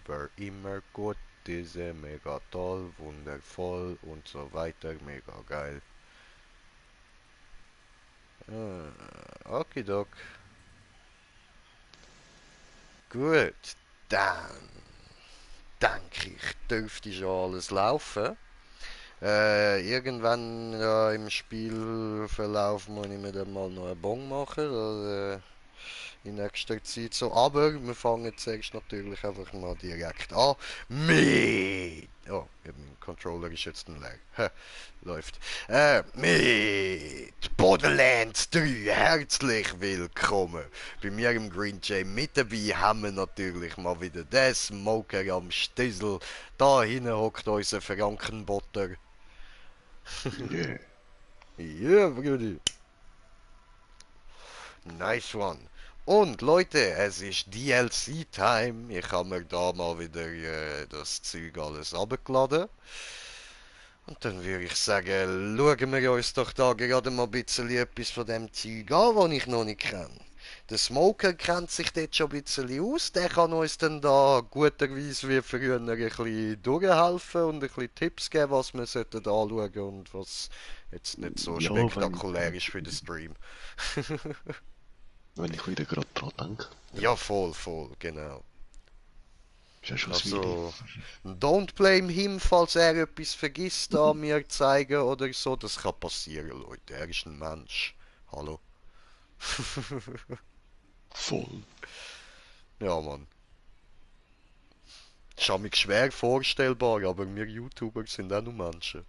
super, immer gut, diese mega toll, wundervoll und so weiter, mega geil. Okidok. Gut, dann denke ich, dürfte schon alles laufen. Irgendwann ja, im Spielverlauf muss ich mir dann mal noch einen Bon machen. In nächster Zeit so. Aber wir fangen zuerst natürlich einfach mal direkt an mit. Oh, ja, mein Controller ist jetzt ein leer. Läuft. Mit Borderlands 3. Herzlich willkommen. Bei mir im Green Jay mit dabei haben wir natürlich mal wieder den Smoker am Stüssel. Da hinten hockt unser Frankenbotter. Yeah. Ja, Brudi. Nice one. Und Leute, es ist DLC-Time. Ich habe mir da mal wieder das Zeug alles abgeladen. Und dann würde ich sagen, schauen wir uns doch da gerade mal ein bisschen etwas von dem Zeug an, was ich noch nicht kenne. Der Smoker kennt sich dort schon ein bisschen aus. Der kann uns dann da guterweise wie früher ein bisschen durchhelfen und ein bisschen Tipps geben, was wir sollten anschauen und was jetzt nicht so Ja, spektakulär ist für den Stream. wenn ich wieder gerade dran denke. Ja, voll, voll, genau. Ist ja schon ein Weile. Also, don't blame him, falls er etwas vergisst an mir zeigen oder so. Das kann passieren, Leute. Er ist ein Mensch. Hallo. Voll. Ja, Mann. Ist mir schwer vorstellbar, aber wir YouTuber sind auch nur Menschen.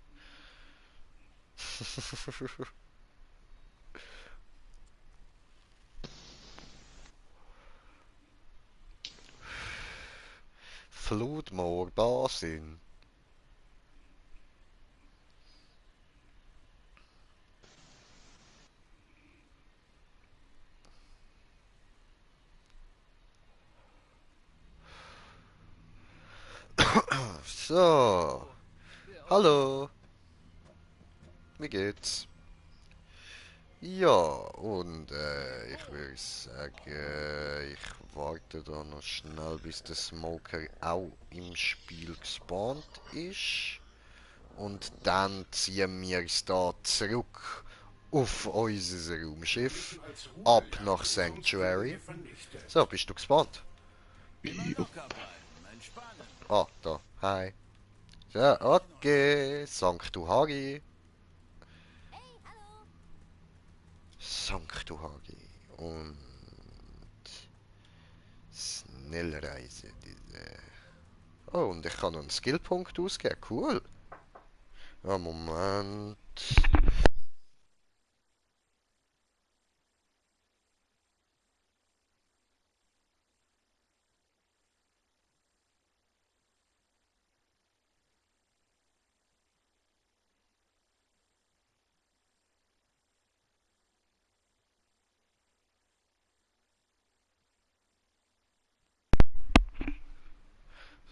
Flutmoor, da sind. So. Hallo. Wie geht's? Ja, und ich würde sagen, ich warte da noch schnell, bis der Smoker auch im Spiel gespawnt ist. Und dann ziehen wir es da zurück auf unser Raumschiff, ab nach Sanctuary. So, bist du gespawnt? Jupp. Ah, da, hi. Ja, okay, Sanctuary. Sanctuary. Und Schnellreise, diese. Oh, und ich kann noch einen Skillpunkt ausgeben. Cool. Ja, Moment.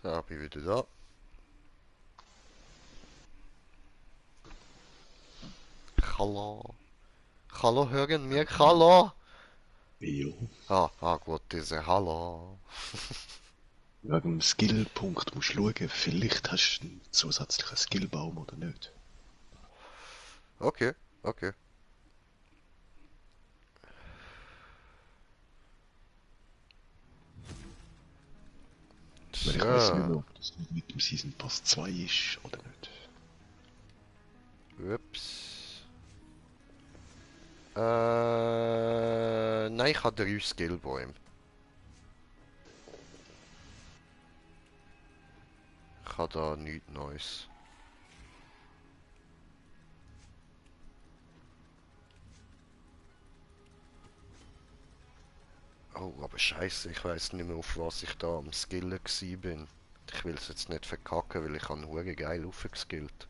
So, bin wieder da. Hallo. Hallo, hören wir? Hallo. Jo. Gut, diese Hallo. Wegen dem Skillpunkt musst du schauen, vielleicht hast du einen zusätzlichen Skillbaum oder nicht. Okay, okay. Weil ich weiß nicht So. mehr, ob das mit dem Season Pass 2 ist oder nicht. Ups. Nein, ich habe 3 Skillbäume. Ich habe da nichts Neues. Oh, aber scheiße, ich weiß nicht mehr, auf was ich da am Skillen bin. Ich will es jetzt nicht verkacken, weil ich habe hure geil aufgeskillt.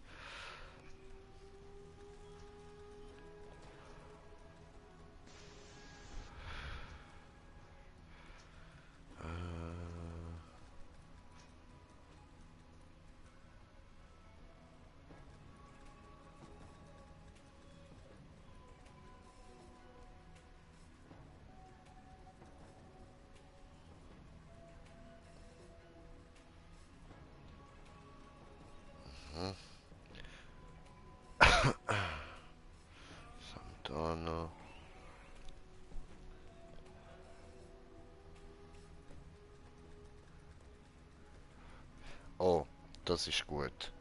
das ist gut.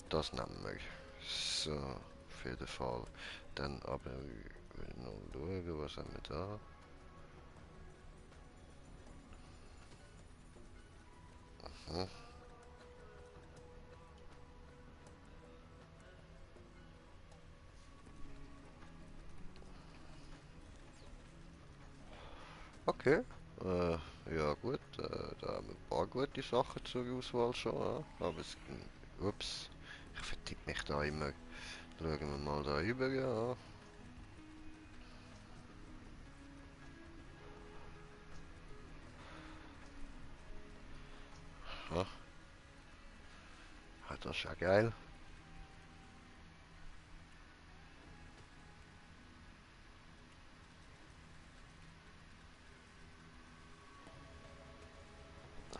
Das nehmen wir. So, auf jeden Fall. Dann aber noch schauen, was haben wir da? Hm. Okay. Ja gut, da haben wir ein paar gute Sachen zur Auswahl schon. Aber es, ups, ich vertippe mich da immer. Schauen wir mal da über, ja. Ah, das ist ja geil.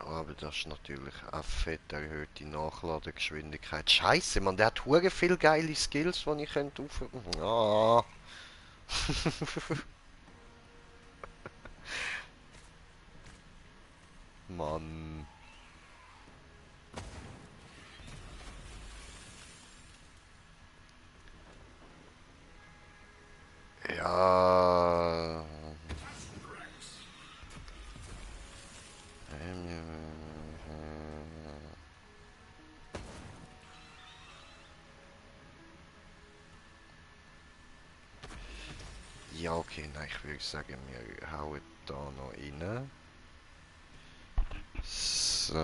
Aber das ist natürlich auch fett erhöhte Nachladegeschwindigkeit. Scheiße, man, der hat hure viel geile Skills, die ich könnte auf... Ah. Mann. Ja. Ja, okay, nein, ich würde sagen, wir hauen da noch rein. So,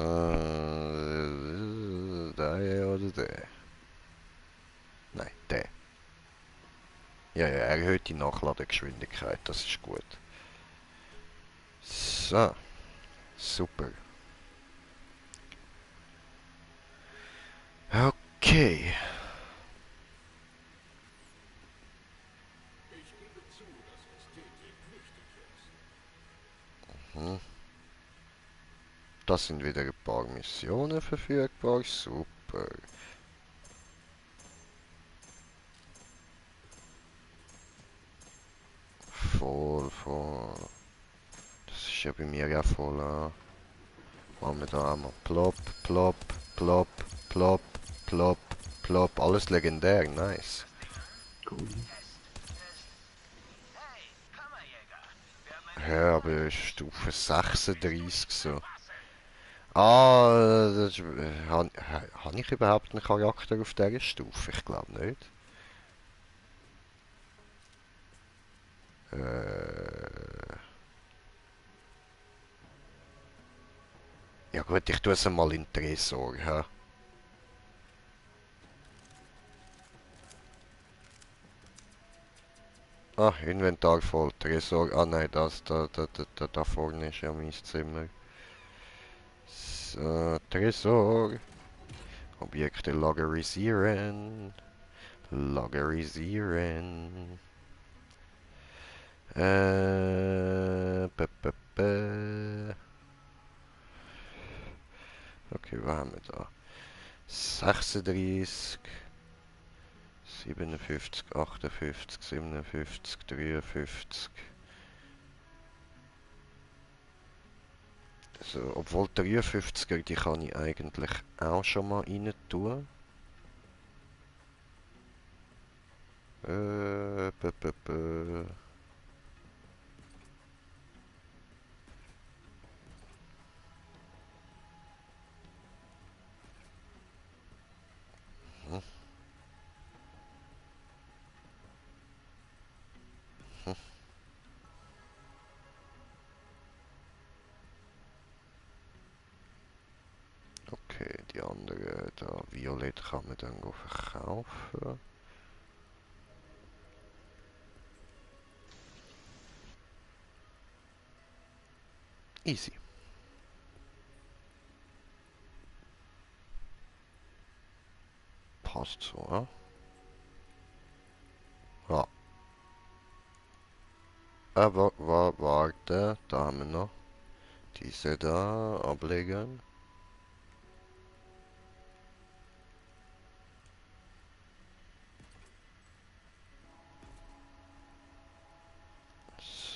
der oder der? Nein, der. Ja, ja, erhöhte Nachladegeschwindigkeit, das ist gut. So, super. Okay. Hm. Das sind wieder ein paar Missionen verfügbar. Super. Voll, voll. Das ist ja bei mir ja voll. Machen wir da einmal plopp, plopp, plopp, plopp, plopp, plopp. Alles legendär, nice. Cool. Ja, aber Stufe 36 so. Ah, das, habe ich überhaupt einen Charakter auf dieser Stufe? Ich glaube nicht. Äh, ja gut, ich tue es mal in Tresor. Ja. Ah, Inventar voll, Tresor. Ah nein, da vorne ist ja mein Zimmer. So, Tresor. Objekte lagerisieren. Lagerisieren. P -p -p. Okay, was haben wir da? 36, 57, 58, 57, 53. Also, obwohl 53er, die kann ich eigentlich auch schon mal rein tun. P -p -p. Hm, hm. Okay, die andere, da Violett kann man dann verkaufen. Easy. Passt so, ja? Ja. Aber warte, da haben wir noch diese da ablegen.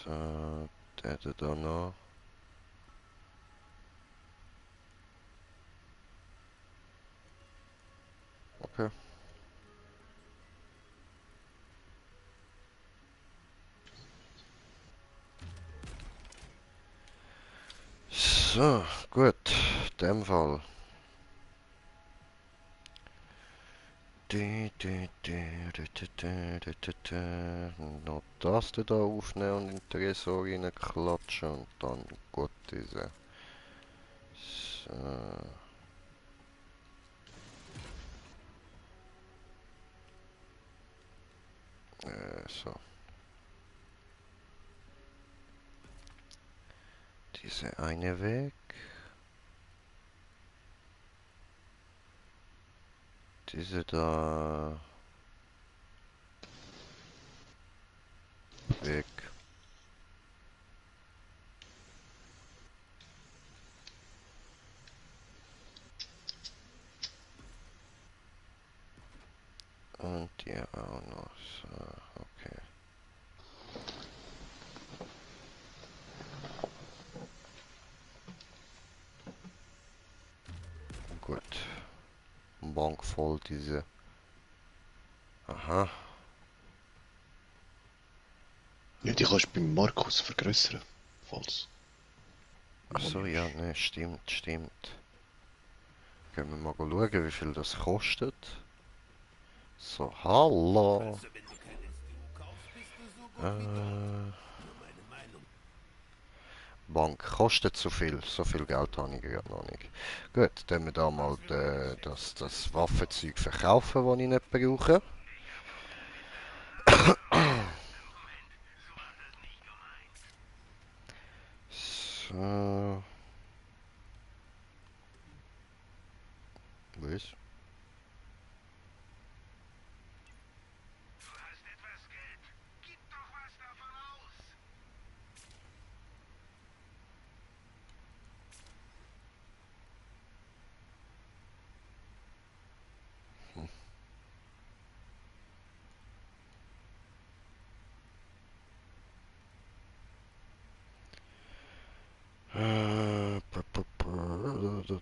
So, der da noch. Okay. So, gut. In dem Fall. Noch das da aufnehmen und in den Tresor reinklatschen und dann gut diese. So. So. Diese eine weg. Diese da weg. Und die auch noch. So, okay. Gut. Bank voll diese. Aha. Ja, die kannst du beim Markus vergrößern. Falls. Achso, ja, ne, stimmt, stimmt. Können wir mal schauen, wie viel das kostet. So, hallo. Bank kostet zu viel. So viel Geld habe ich gerade noch nicht. Gut, dann wir da mal das Waffenzeug verkaufen, das ich nicht brauche. So. Was?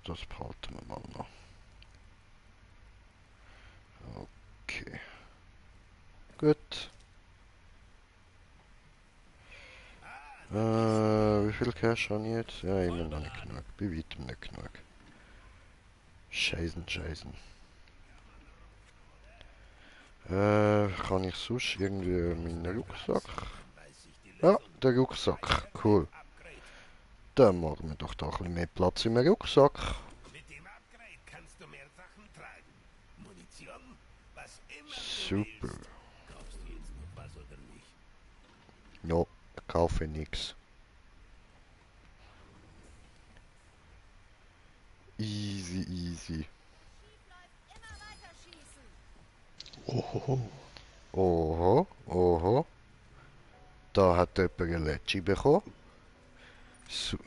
Das behalten wir mal noch. Okay. Gut. Wie viel Cash habe ich jetzt? Ja, immer noch nicht genug. Bei weitem nicht genug. Scheißen, scheißen. Kann ich sonst irgendwie meinen Rucksack? Ja, der Rucksack. Cool. Dann machen wir doch da ein bisschen mehr Platz im Rucksack. Super. No, kaufe nix. Easy, easy. Ohoho. Oho, oho. Da hat jemand ein Lecci bekommen.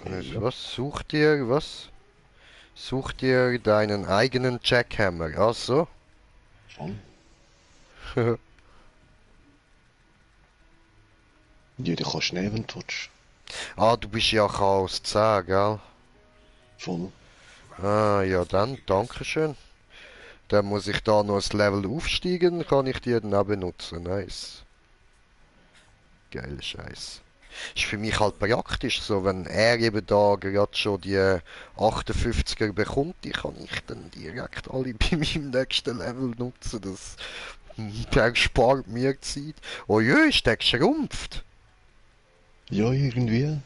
Ja. Was sucht ihr? Was? Sucht ihr deinen eigenen Jackhammer? Ach so. Voll. Ja, die kannst du nehmen, wenn du willst. Ah, du bist ja Chaos 10, gell? Voll. Ah, ja dann, dankeschön. Dann muss ich da noch ein Level aufsteigen, kann ich die dann auch benutzen. Nice. Geil Scheiß. Ist für mich halt praktisch, so wenn er eben da gerade schon die 58er bekommt, die kann ich dann direkt alle bei meinem nächsten Level nutzen. Der spart mir Zeit. Oh je, ist der geschrumpft? Ja, irgendwie. Ich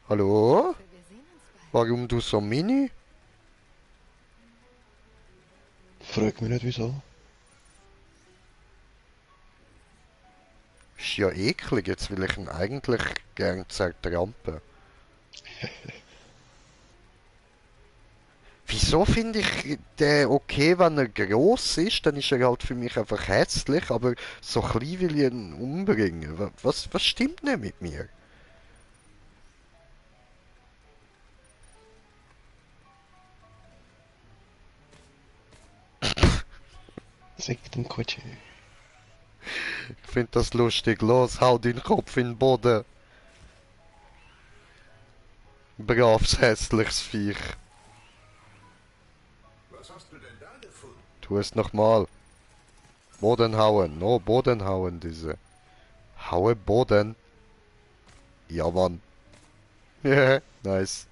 Hallo? hoffe, wir sehen uns bald. Warum du so mini? Frag mich nicht wieso. Ist ja eklig, jetzt will ich ihn eigentlich gern zertrampen. Wieso finde ich den okay, wenn er gross ist, dann ist er halt für mich einfach hässlich, aber so klein will ich ihn umbringen. Was stimmt denn mit mir? Sag den Quatsch. Ich finde das lustig. Los, hau den Kopf in den Boden. Braves, hässliches Viech. Was hast du denn da gefunden? Tu es nochmal. Boden hauen. No, Boden hauen, diese. Haue Boden. Ja, Mann. Nice.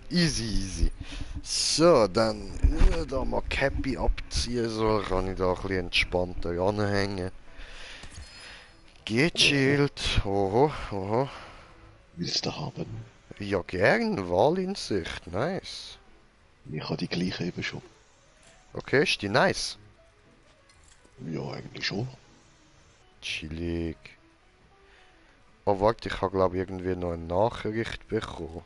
Easy, easy. So, dann, da mal Cappy abziehen soll, kann ich da ein bisschen entspannter anhängen. Ja, Gechillt. Oho, oho. willst du haben? Ja, gern. Wahlinsicht. Nice. Ich habe die gleiche eben schon. Okay, ist die nice. Ja, eigentlich schon. Chillig. Oh, warte, ich habe glaube irgendwie noch eine Nachricht bekommen.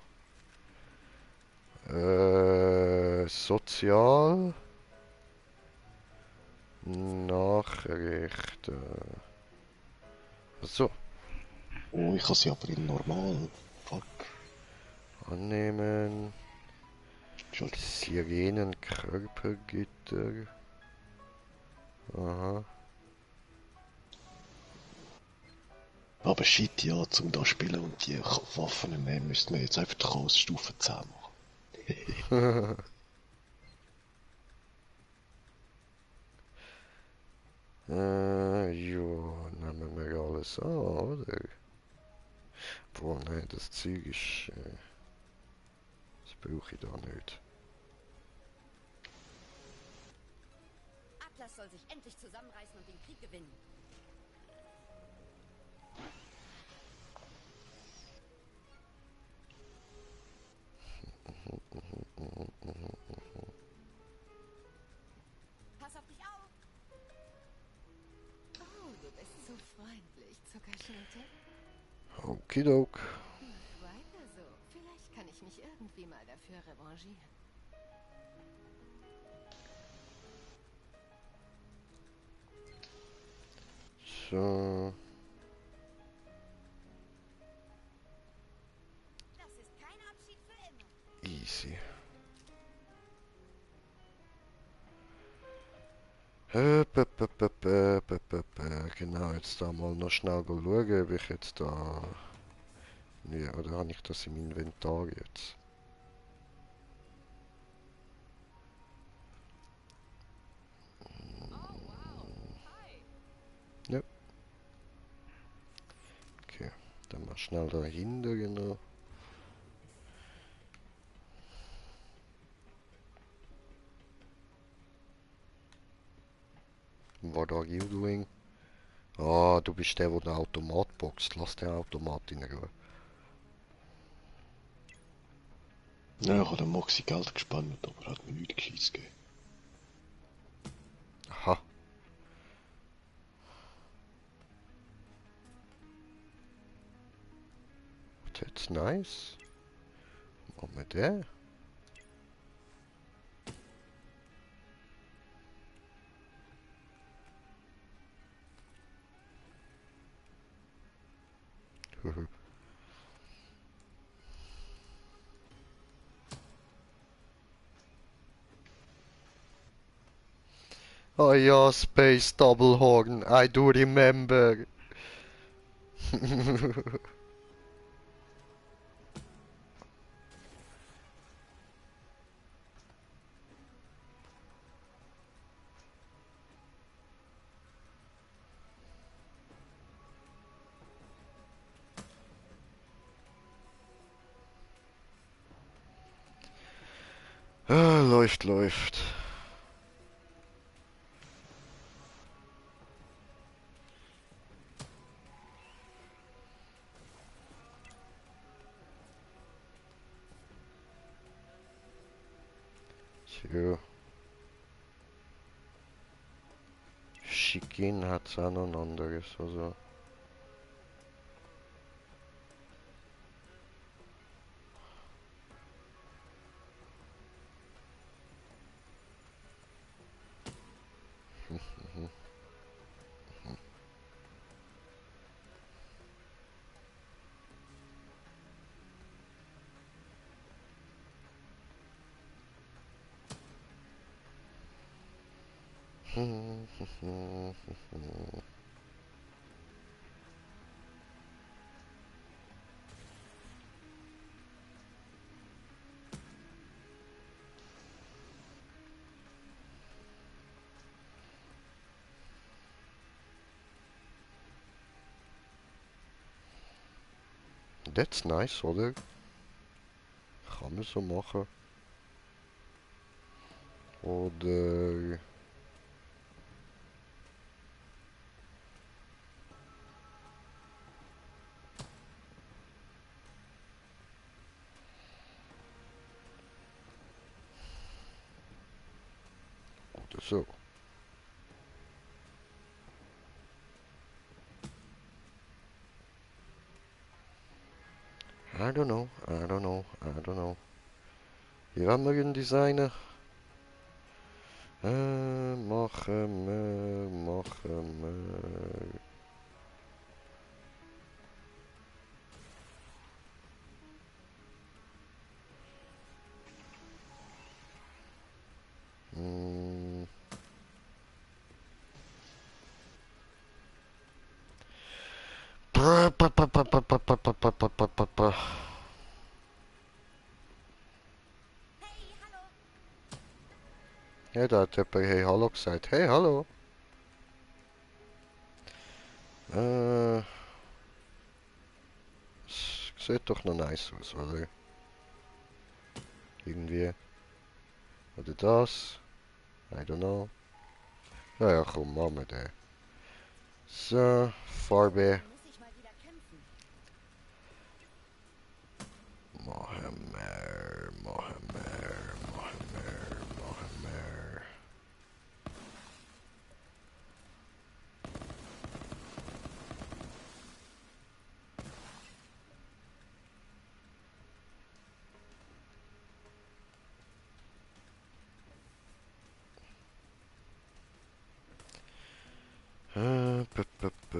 Sozial. Nachrichten. So, Oh, ich habe sie aber in normal. Fuck. annehmen. Entschuldigung. Sirenenkörpergitter. Aha. Aber shit, ja, zum da spielen und die Waffen nehmen, müssten wir jetzt einfach die Chaosstufe 10 machen. Jo, nehmen wir alles an, oder? Boah, nein, das Zeug ist. Das brauche ich da nicht. Atlas soll sich endlich zusammenreißen und den Krieg gewinnen. Pass auf dich auf! Oh, du bist so freundlich, Zuckerschnitte. Okidok. Mach weiter so. Vielleicht kann ich mich irgendwie mal dafür revanchieren. So, Das ist kein Abschied für immer. easy. Genau, jetzt da mal noch schnell schauen, ob ich jetzt da. Ja, oder habe ich das im Inventar jetzt? Oh, wow. Hi. Ja, okay. Dann mal schnell dahinter, genau. What are you doing? Ah, du bist der, der den Automat boxt. Lass den Automat in Ruhe. Ja, ich habe dem Moxie Geld gespendet, aber er hat mir nichts Gescheites gegeben. Aha. That's nice. Machen wir den? Oh ja, Space Double Horn. I do remember. Ah, läuft, läuft. So. Schikin hat's auch noch ein anderes, also. That's nice, oder? Kann man so machen. Oder... Oder so. I don't know, I don't know, I don't know. Hier haben wir einen Designer. Machen wir. Hm. Hey, hallo. Ja, da hat jemand Hey Hallo gesagt. Hey Hallo. Äh, es sieht doch noch nice aus, oder? Irgendwie. Oder das. I don't know. Naja, komm, machen wir den. So, Farbe. Muss ich mal wieder kämpfen. Machen wir, machen wir, machen wir, machen wir. P -p -p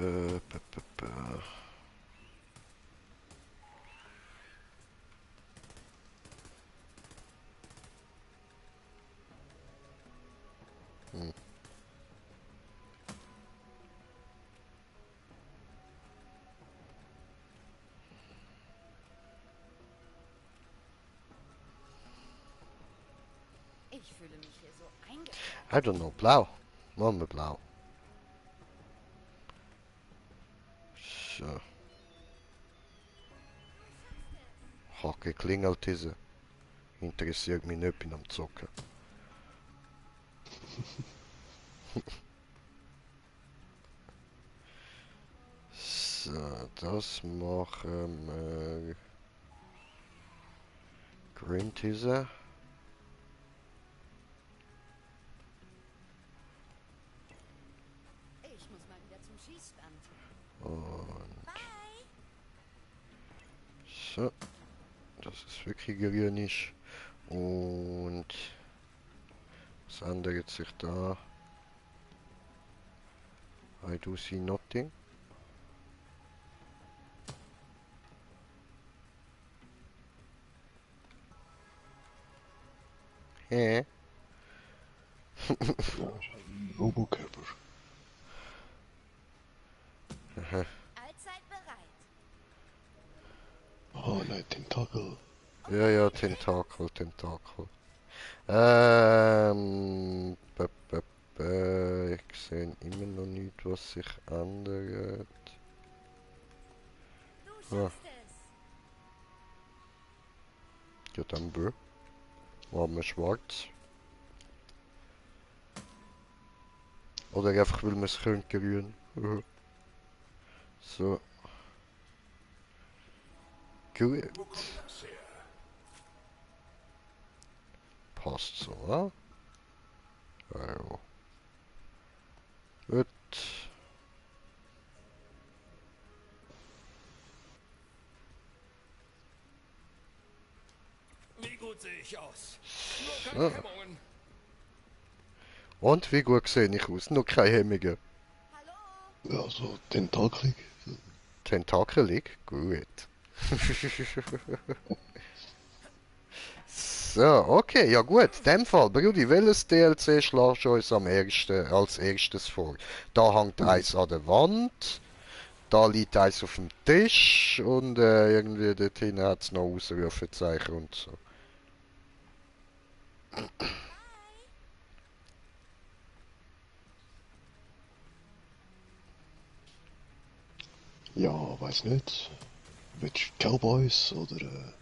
-p -p -p. Hm. Ich fühle mich hier so eingesperrt. I don't know, blau. Machen wir blau. So, Hacke klingelt diese. Interessiert mich nicht, bin am Zocken. So, das machen wir. Green Teaser. Ich muss mal wieder zum Schießstand. Und Bye. so, dass es wirklich grün ist. Und was ändert sich da? I do see nothing. Hä? Ja, ist ein Robokörper. Allzeit bereit. Oh nein, Tentakel. Ja, ja, Tentakel, Tentakel. Ich sehe immer noch nicht, was sich ändert. Du Ah, schaffst es. ja, dann bö. Machen wir schwarz. Oder einfach, weil wir es können grün. So. Gut. Passt so, wa? Ja. Gut. Wie gut sehe ich aus? Nur So. keine Hemmungen. Und wie gut sehe ich aus? Noch keine Hemmungen. Hallo. Ja, so tentakelig. Tentakelig? Gut. So, okay, ja gut. In dem Fall, Brudi, welches DLC schlägst du uns als erstes vor? Da hängt eins an der Wand, da liegt eins auf dem Tisch und irgendwie dort hinten hat es noch Ausrufezeichen und so. Ja, weiß nicht. Willst du Cowboys oder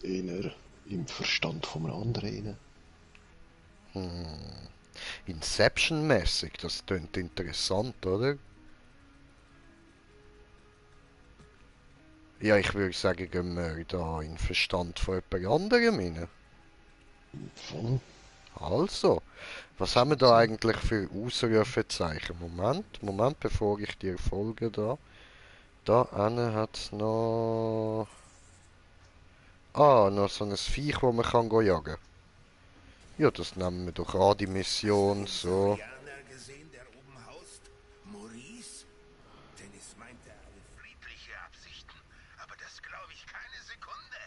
eher im Verstand von einem anderen rein? Inception-mäßig, das klingt interessant, oder? Ja, ich würde sagen, gehen wir da in den Verstand von jemand anderem rein. Voll. Also, was haben wir da eigentlich für Ausrufezeichen? Moment, bevor ich dir folge da. Da hinten hat es noch... Ah, noch so ein Viech, wo man kann jagen. Ja, das nehmen wir doch an, die Mission, so. Sorianer gesehen, der oben haust? Maurice? Dennis meinte, er habe friedliche Absichten. Aber das glaube ich keine Sekunde.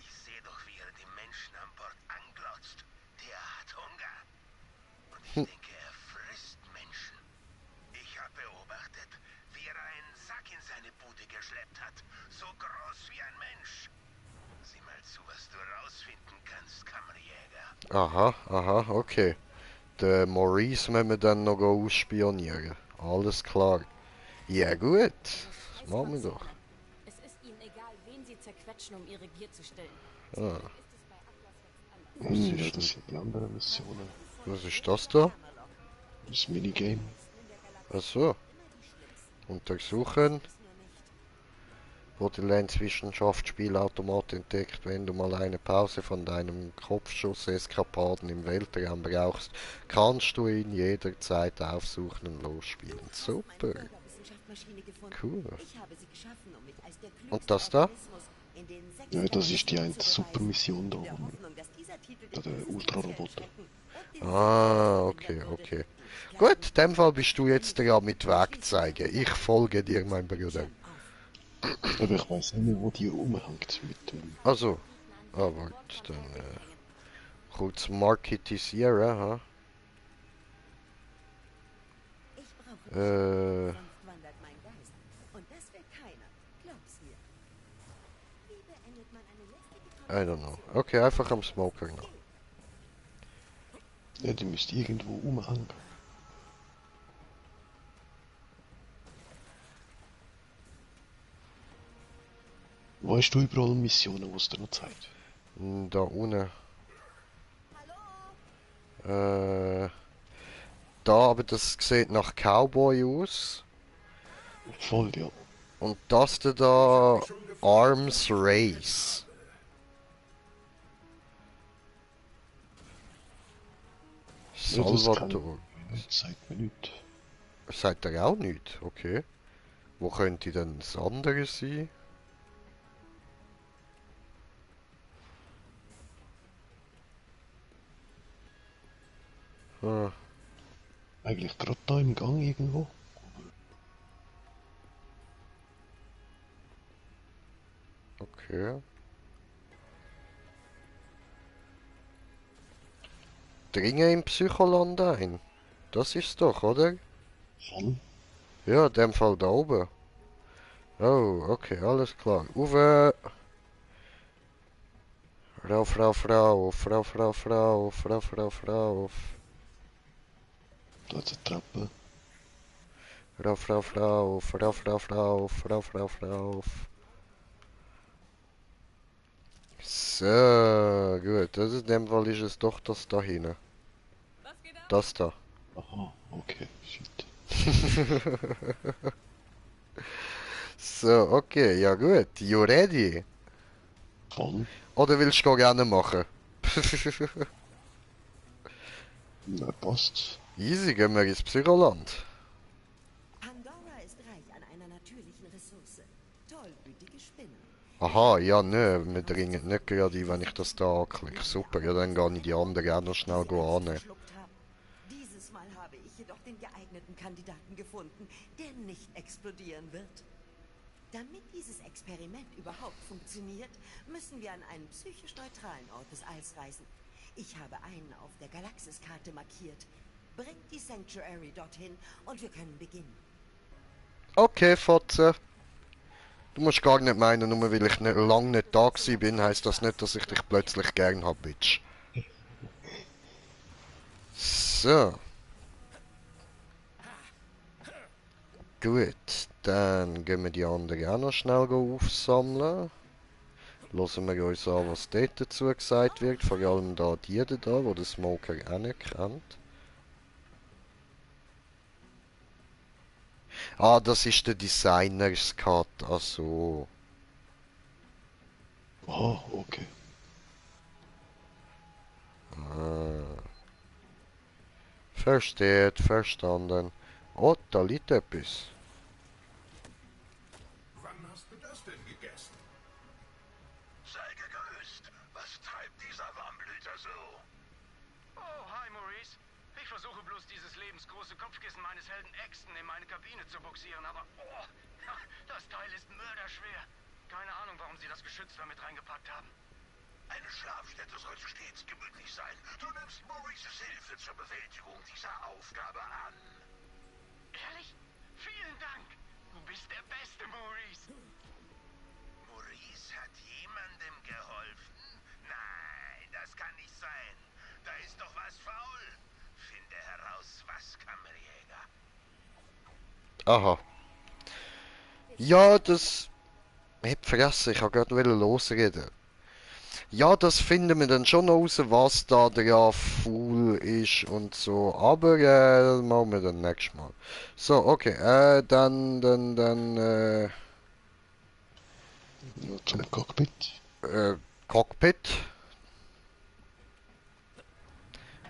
Ich sehe doch, wie er die Menschen an Bord anglotzt. Der hat Hunger. Und ich denke, er frisst Menschen. Ich habe beobachtet, wie er einen Sack in seine Bude geschleppt hat. So groß wie ein Mensch. Sieh mal zu, was du rausfinden kannst, Kammerjäger. Aha, okay. Den Maurice müssen wir dann noch ausspionieren. Alles klar. Ja gut, das machen wir doch. Es ist ihnen egal, wen sie zerquetschen, um ihre Gier zu stillen. Ah, Ja, das sind die anderen Missionen. was ist das da? Das Minigame. Achso. Untersuchen. Borderlands Wissenschaftsspielautomat entdeckt, wenn du mal eine Pause von deinem Kopfschuss-Eskapaden im Weltraum brauchst, kannst du ihn jederzeit aufsuchen und losspielen. Super. Cool. Und das da? Ja, das ist die eine Supermission da oben. Da der Ultraroboter. Ah, okay. Gut, in dem Fall bist du jetzt dran mit Weg zeigen. Ich folge dir, mein Bruder. Aber ich weiß nicht mehr, wo die rumhängt mit dem. Also, warte, dann kurz marketisieren, ha? I don't know. Okay, einfach am Smoker noch. Ja, die müsste irgendwo rumhängen. Wo hast du überall Missionen, wo es dir noch zeigt? Da unten. Da, aber das sieht nach Cowboy aus. Voll, ja. Und das da Arms Race. Ja, das Salvador. Das zeigt mir nichts. Sagt er auch nicht? Okay. Wo könnte denn das andere sein? Ah, Eigentlich gerade da im Gang irgendwo. okay. Dringe im Psycholand ein. Das ist's doch, oder? Voll. Ja, in dem Fall da oben. Oh, okay, alles klar. Uwe! Rauf. Da hat es eine Treppe. Rauf. So, gut. Das in dem Fall ist es doch das da hinten. Das da. Aha, okay, shit. So, okay, ja gut. You ready? Voll. Oder willst du gar gerne machen? Na, passt. Easy, gehen wir ins Psycholand. Pandora ist reich an einer natürlichen Ressource. Tollwütige Spinnen. Aha, ja, ne, wir dringen nicht gerade ein, wenn ich das da anklicke. Super, ja, dann gehe ich die anderen auch noch schnell annehmen. Verschluckt haben. Dieses Mal habe ich jedoch den geeigneten Kandidaten gefunden, der nicht explodieren wird. Damit dieses Experiment überhaupt funktioniert, müssen wir an einen psychisch neutralen Ort des Alls reisen. Ich habe einen auf der Galaxiskarte markiert. Bringt die Sanctuary dorthin und wir können beginnen. Okay, Fotze. Du musst gar nicht meinen, nur weil ich nicht, lang nicht da gewesen bin, heisst das nicht, dass ich dich plötzlich gern hab, Bitch. So. Gut, dann gehen wir die anderen auch noch schnell aufsammeln. Hören wir uns an, was dort dazu gesagt wird. Vor allem da die da, wo der Smoker auch nicht kennt. Ah, das ist der Designers Cut. Ach so. Ah, okay. Ah. Versteht, verstanden. Oh, da liegt etwas. Wann hast du das denn gegessen? Sei gegrüßt. Was treibt dieser Warmblüter so? Oh, hi Maurice. Ich versuche bloß dieses lebensgroße Kopfkissen meines Helden Axton in meine Kabine zu buxieren, aber das Teil ist mörderschwer. Keine Ahnung, warum sie das Geschütz damit reingepackt haben. Eine Schlafstätte sollte stets gemütlich sein. Du nimmst Maurices Hilfe zur Bewältigung dieser Aufgabe an. Ehrlich? Vielen Dank. Du bist der beste Maurice. Maurice hat jemandem geholfen? Nein, das kann nicht sein. Da ist doch was faul. Finde heraus, was, Kammerjäger. Aha. Ja, das... Ich hab vergessen, ich wollte gerade losreden. Ja, das finden wir dann schon raus, was da dran faul ist und so. Aber, machen wir dann nächstes Mal. So, okay, Ja, zum Cockpit. Cockpit.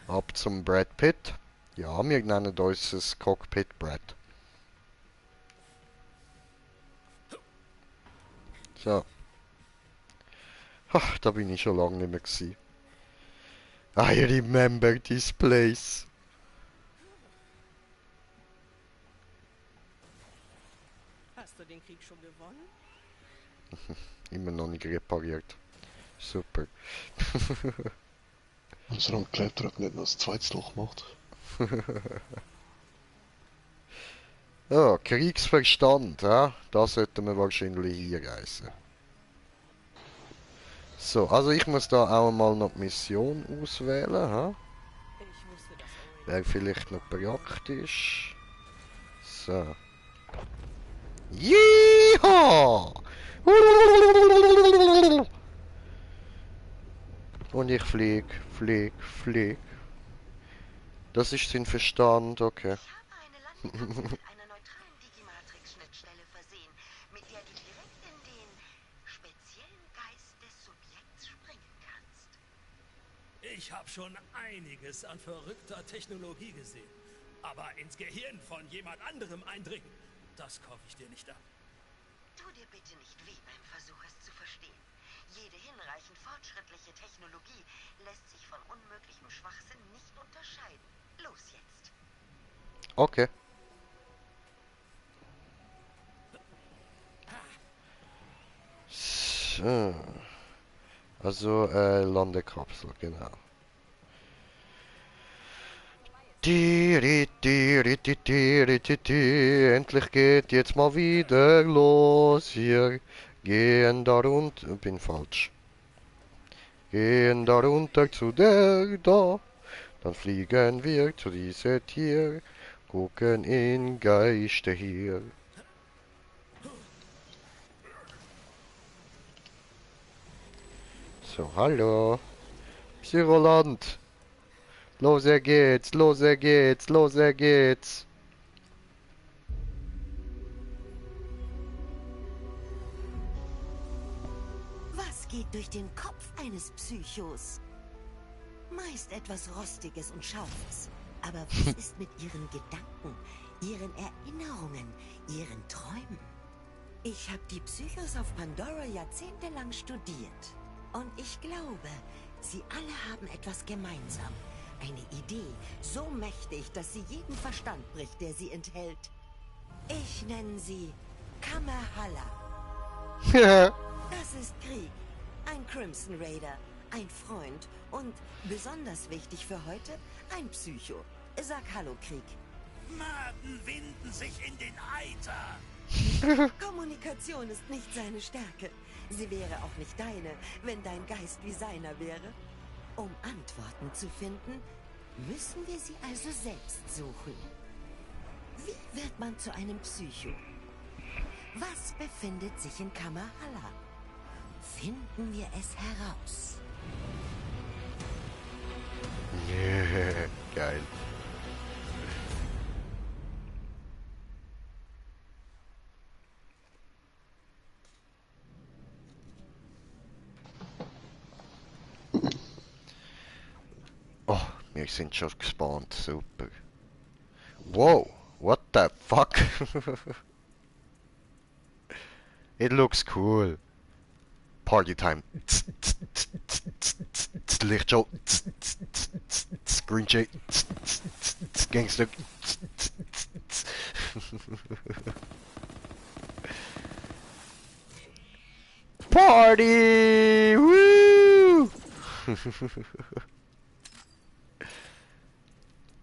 Ab zum Brad Pitt. Ja, wir nennen uns das Cockpit Brad. So. Ach, da bin ich schon lange nicht mehr gewesen. I remember this place. Hast du den Krieg schon gewonnen? Immer noch nicht repariert. Super. Unser Ankleber hat nicht noch ein zweites Loch gemacht. Ja, Kriegsverstand, ja? Da sollten wir wahrscheinlich hier reisen. So, also ich muss da auch mal noch die Mission auswählen, ha? Ich wusste das auch. Wäre vielleicht noch praktisch. So. Yeehaw! Und ich flieg. Das ist sein Verstand, okay. Ich habe eine Landekapsel mit einer neutralen Digimatrix-Schnittstelle versehen, mit der du direkt in den speziellen Geist des Subjekts springen kannst. Ich habe schon einiges an verrückter Technologie gesehen. Aber ins Gehirn von jemand anderem eindringen, das kaufe ich dir nicht ab. Tu dir bitte nicht weh beim Versuch, es zu verstehen. Jede hinreichend fortschrittliche Technologie lässt sich von unmöglichem Schwachsinn nicht unterscheiden. Los jetzt. Okay. So. Also, Landekapsel, genau. Endlich geht jetzt mal wieder los. Wir gehen da runter. Bin falsch. Gehen da runter zu der da. Dann fliegen wir zu diesem Tier. Gucken in Geister hier. So, hallo. Psyroland. Los, er geht's, los, er geht's, los, er geht's. Was geht durch den Kopf eines Psychos? Meist etwas Rostiges und Scharfes. Aber was ist mit ihren Gedanken, ihren Erinnerungen, ihren Träumen? Ich habe die Psychos auf Pandora jahrzehntelang studiert. Und ich glaube, sie alle haben etwas gemeinsam. Eine Idee, so mächtig, dass sie jeden Verstand bricht, der sie enthält. Ich nenne sie Kamehameha. Das ist Krieg. Ein Crimson Raider. Ein Freund. Und, besonders wichtig für heute, ein Psycho. Sag Hallo, Krieg. Maden winden sich in den Eiter. Kommunikation ist nicht seine Stärke. Sie wäre auch nicht deine, wenn dein Geist wie seiner wäre. Um Antworten zu finden, müssen wir sie also selbst suchen. Wie wird man zu einem Psycho? Was befindet sich in Kamahalla? Finden wir es heraus. Geil. Oh, wir sind schon gespawnt, super. Wow, what the fuck? It looks cool. Party time. Lichtshow. Green shade. Gangster. Party! Woo!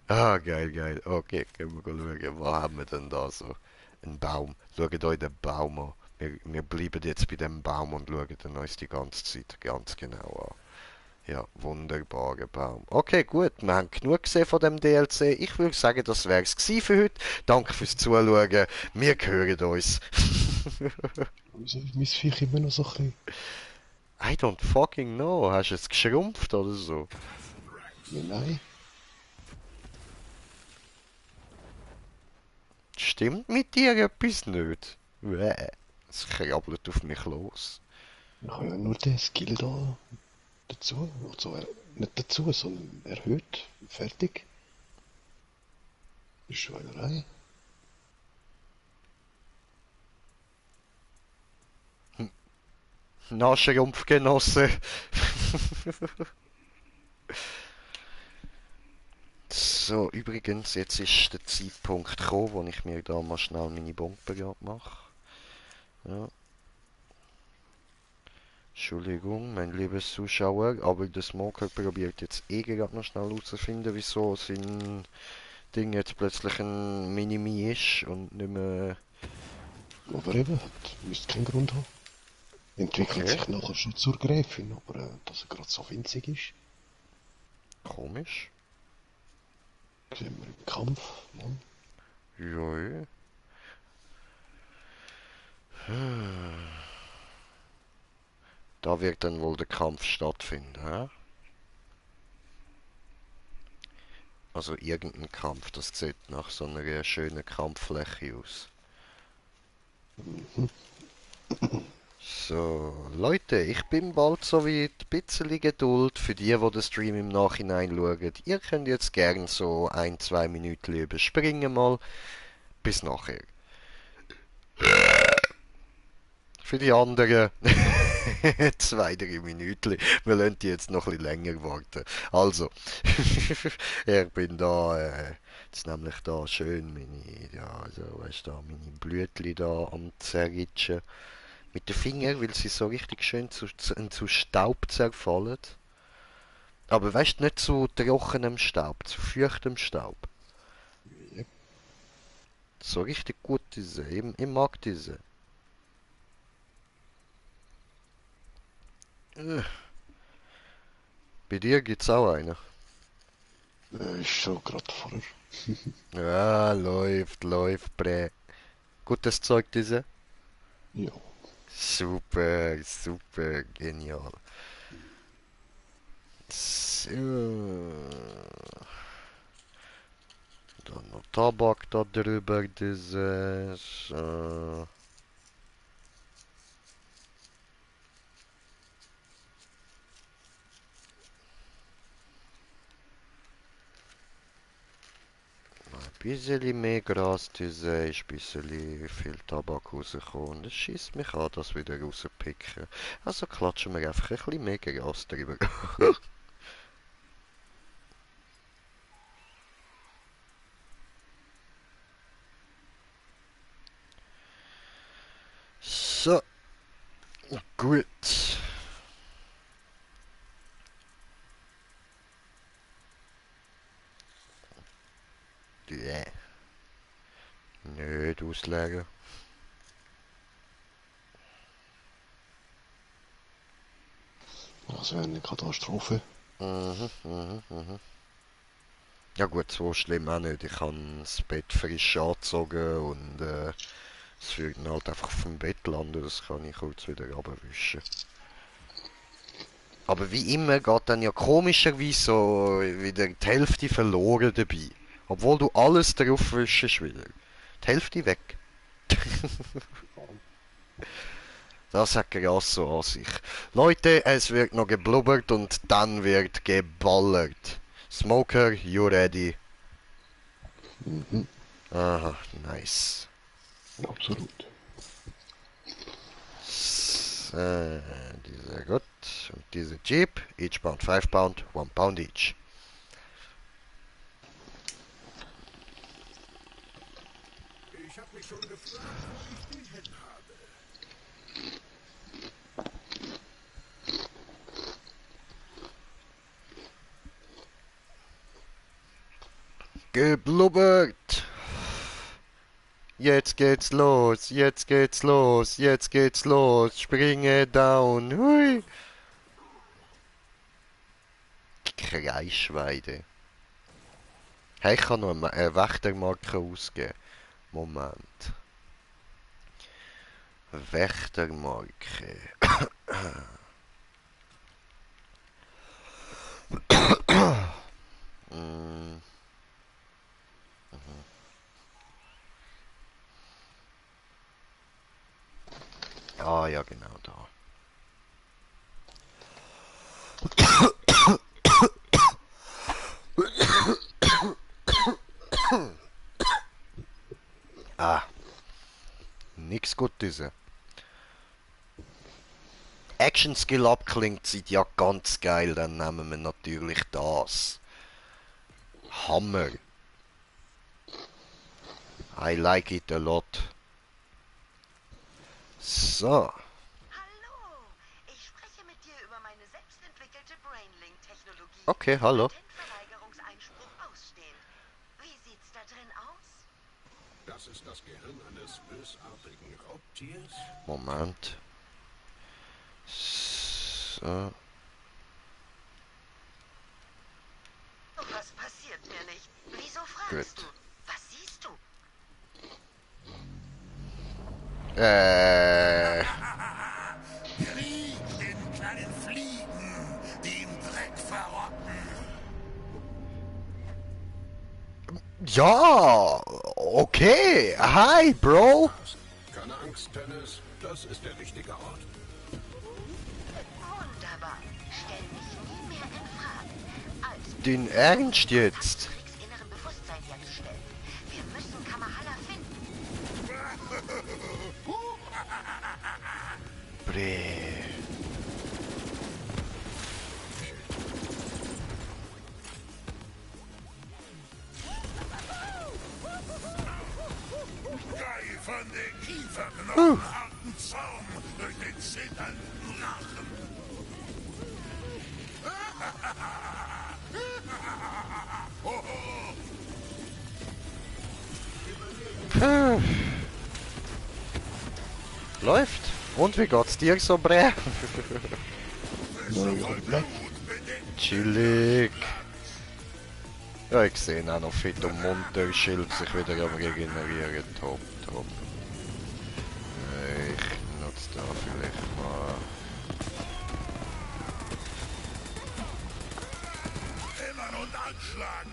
Ah, geil, geil. Okay, können wir schauen. Was haben wir denn da so? Ein Baum. Schaut euch den Baum an. Wir bleiben jetzt bei dem Baum und schauen den uns die ganze Zeit ganz genau an. Ja, wunderbarer Baum. Okay, gut, wir haben genug gesehen von dem DLC. Ich würde sagen, das wäre es für heute. Danke fürs Zuschauen. Wir hören uns. Wieso ist mein Viech immer noch so klein? I don't fucking know. Hast du es geschrumpft oder so? Ja, nein. Stimmt mit dir etwas nicht? Es krabbelt auf mich los. Ich habe ja nur den Skill da dazu. Also, nicht dazu, sondern erhöht. Fertig. Ist Schweinerei. Nachschrumpfgenosse. So, übrigens, jetzt ist der Zeitpunkt gekommen, wo ich mir da mal schnell meine Bombe mache. Ja. Entschuldigung, mein liebes Zuschauer, aber der Smoker probiert jetzt gerade noch schnell herauszufinden, wieso sein Ding jetzt plötzlich ein Minimi ist und nicht mehr... Aber eben, müsste keinen Grund haben. Entwickelt sich nachher schon zur Gräfin, aber dass er gerade so winzig ist. Komisch. Sehen wir im Kampf, Mann. Ja. Da wird dann wohl der Kampf stattfinden, hä? Also irgendein Kampf, das sieht nach so einer schönen Kampffläche aus. So, Leute, ich bin bald soweit. Ein bisschen Geduld für die den Stream im Nachhinein schauen. Ihr könnt jetzt gern so 1-2 Minuten überspringen mal. Bis nachher. Für die anderen 2-3 Minuten. Wir lassen die jetzt noch ein bisschen länger warten. Also, ich bin da, jetzt nämlich da schön meine, ja, also, weißt du, meine Blütli da am zerritschen. Mit den Fingern, weil sie so richtig schön zu Staub zerfallen. Aber weißt du, nicht zu trockenem Staub, zu feuchtem Staub. So richtig gut diese, ich mag diese. Bei dir gibt's auch eine? Ist schon gerade vorher. Ja, läuft, Prä. Gutes Zeug diese? Ja. Super, super, genial. So. Dann noch Tabak da drüber, dieses. Ein bisschen mehr Gras, diese ist ein bisschen viel Tabak rausgekommen. Das schießt mich an, das wieder rauspicken. Also klatschen wir einfach ein bisschen mehr Gras drüber. So. Gut. Yeah. Nicht auslegen. Das wäre eine Katastrophe. Mhm. Ja gut, so schlimm auch nicht. Ich habe das Bett frisch angezogen und es wird dann halt einfach vom Bett landen. Das kann ich kurz wieder abwischen. Aber wie immer geht dann ja komischerweise so wieder die Hälfte verloren dabei. Obwohl du alles drauf wischst wieder. Die Hälfte weg. Das hat Grasso an sich. Leute, es wird noch geblubbert und dann wird geballert. Smoker, you ready? Mhm. Aha, nice. Absolut. So, dieser gut. Und diese Jeep, each pound 5 pound, 1 pound each. Ich habe mich schon gefragt, wo ich die hin habe. Geblubbert! Jetzt geht's los, jetzt geht's los, jetzt geht's los. Springe down. Hui. Kreischweide. Hey, ich kann noch eine Wächtermarke ausgeben. Moment. Wächtermarke. Mm. Ah ja, genau da. Ah, nix Gutes. Action Skill Up klingt seit ja ganz geil, dann nehmen wir natürlich das. Hammer. I like it a lot. So. Hallo, ich spreche mit dir über meine selbstentwickelte Brainlink-Technologie. Okay, hallo. Patentverweigerungseinspruch ausstehend. Wie sieht's da drin aus? Das ist das Gehirn eines bösartigen Raubtiers? Moment. So. Was passiert mir nicht? Wieso fragst Gut. du? Was siehst du? Krieg den kleinen Fliegen, die im Dreck verrotten. Ja, okay. Hi, Bro. Keine Angst, Dennis. Das ist der richtige Ort. Wunderbar. Stell mich nie mehr in Frage. Also, Den Ernst jetzt? Patricks inneren Bewusstsein herzustellen. Wir müssen Kamahalla finden. Bre. Greif von den Kieferknochen harten Zaum durch den zitternden Rachen. Läuft. Und wie geht's dir so, Bre? Chillig. Ja, ich sehe auch noch fit und munter, Schild sich wieder am regenerieren. Top, top. Ich nutze da vielleicht mal. Hämmern und anschlagen.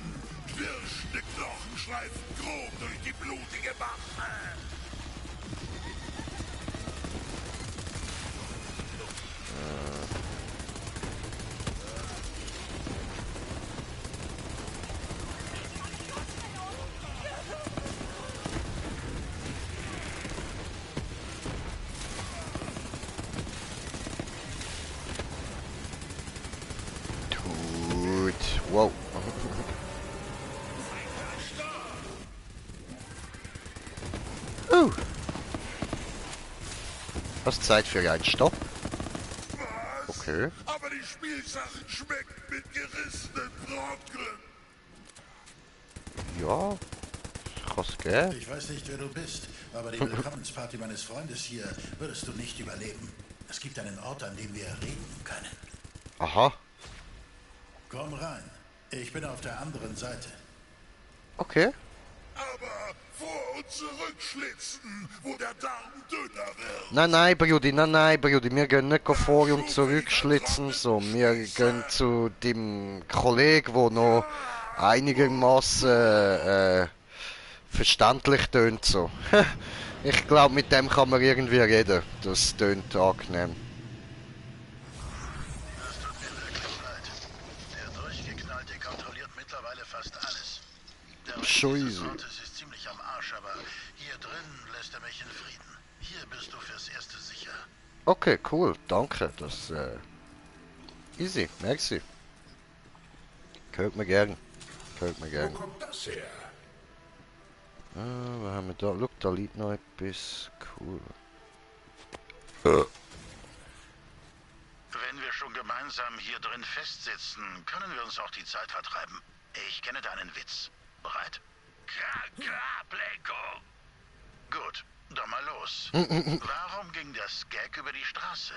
Knirschende Knochen schleifen grob durch die blutige Mache. Gut. Wow. Was Zeit für einen Stopp? Was? Okay. Aber die Spielsache schmeckt mit gerissenen Brocken. Ja. Kann's geben. Ich weiß nicht, wer du bist, aber die Willkommensparty meines Freundes hier würdest du nicht überleben. Es gibt einen Ort, an dem wir reden können. Aha. Komm rein. Ich bin auf der anderen Seite. Okay. Aber vor- und zurückschlitzen, wo der Darm dünner wird. Nein, Brudi, wir gehen nicht vor und zurückschlitzen, so. Wir gehen zu dem Kollegen, der noch einigermaßen verständlich tönt, so. Ich glaube, mit dem kann man irgendwie reden. Das tönt angenehm. Das tut mir wirklich leid. Der Durchgeknallte kontrolliert mittlerweile fast alles. Der Rest Schon dieses easy. Ortes ist ziemlich am Arsch, aber hier drin lässt er mich in Frieden. Hier bist du fürs Erste sicher. Okay, cool, danke. Das easy, merci. Hört mir gern. Wo kommt das her? Was haben wir da? Look, da liegt noch etwas. Cool. Wenn wir schon gemeinsam hier drin festsitzen, können wir uns auch die Zeit vertreiben. Ich kenne deinen Witz. Bereit? Klar, Blanco. Gut, dann mal los. Warum ging das Gag über die Straße?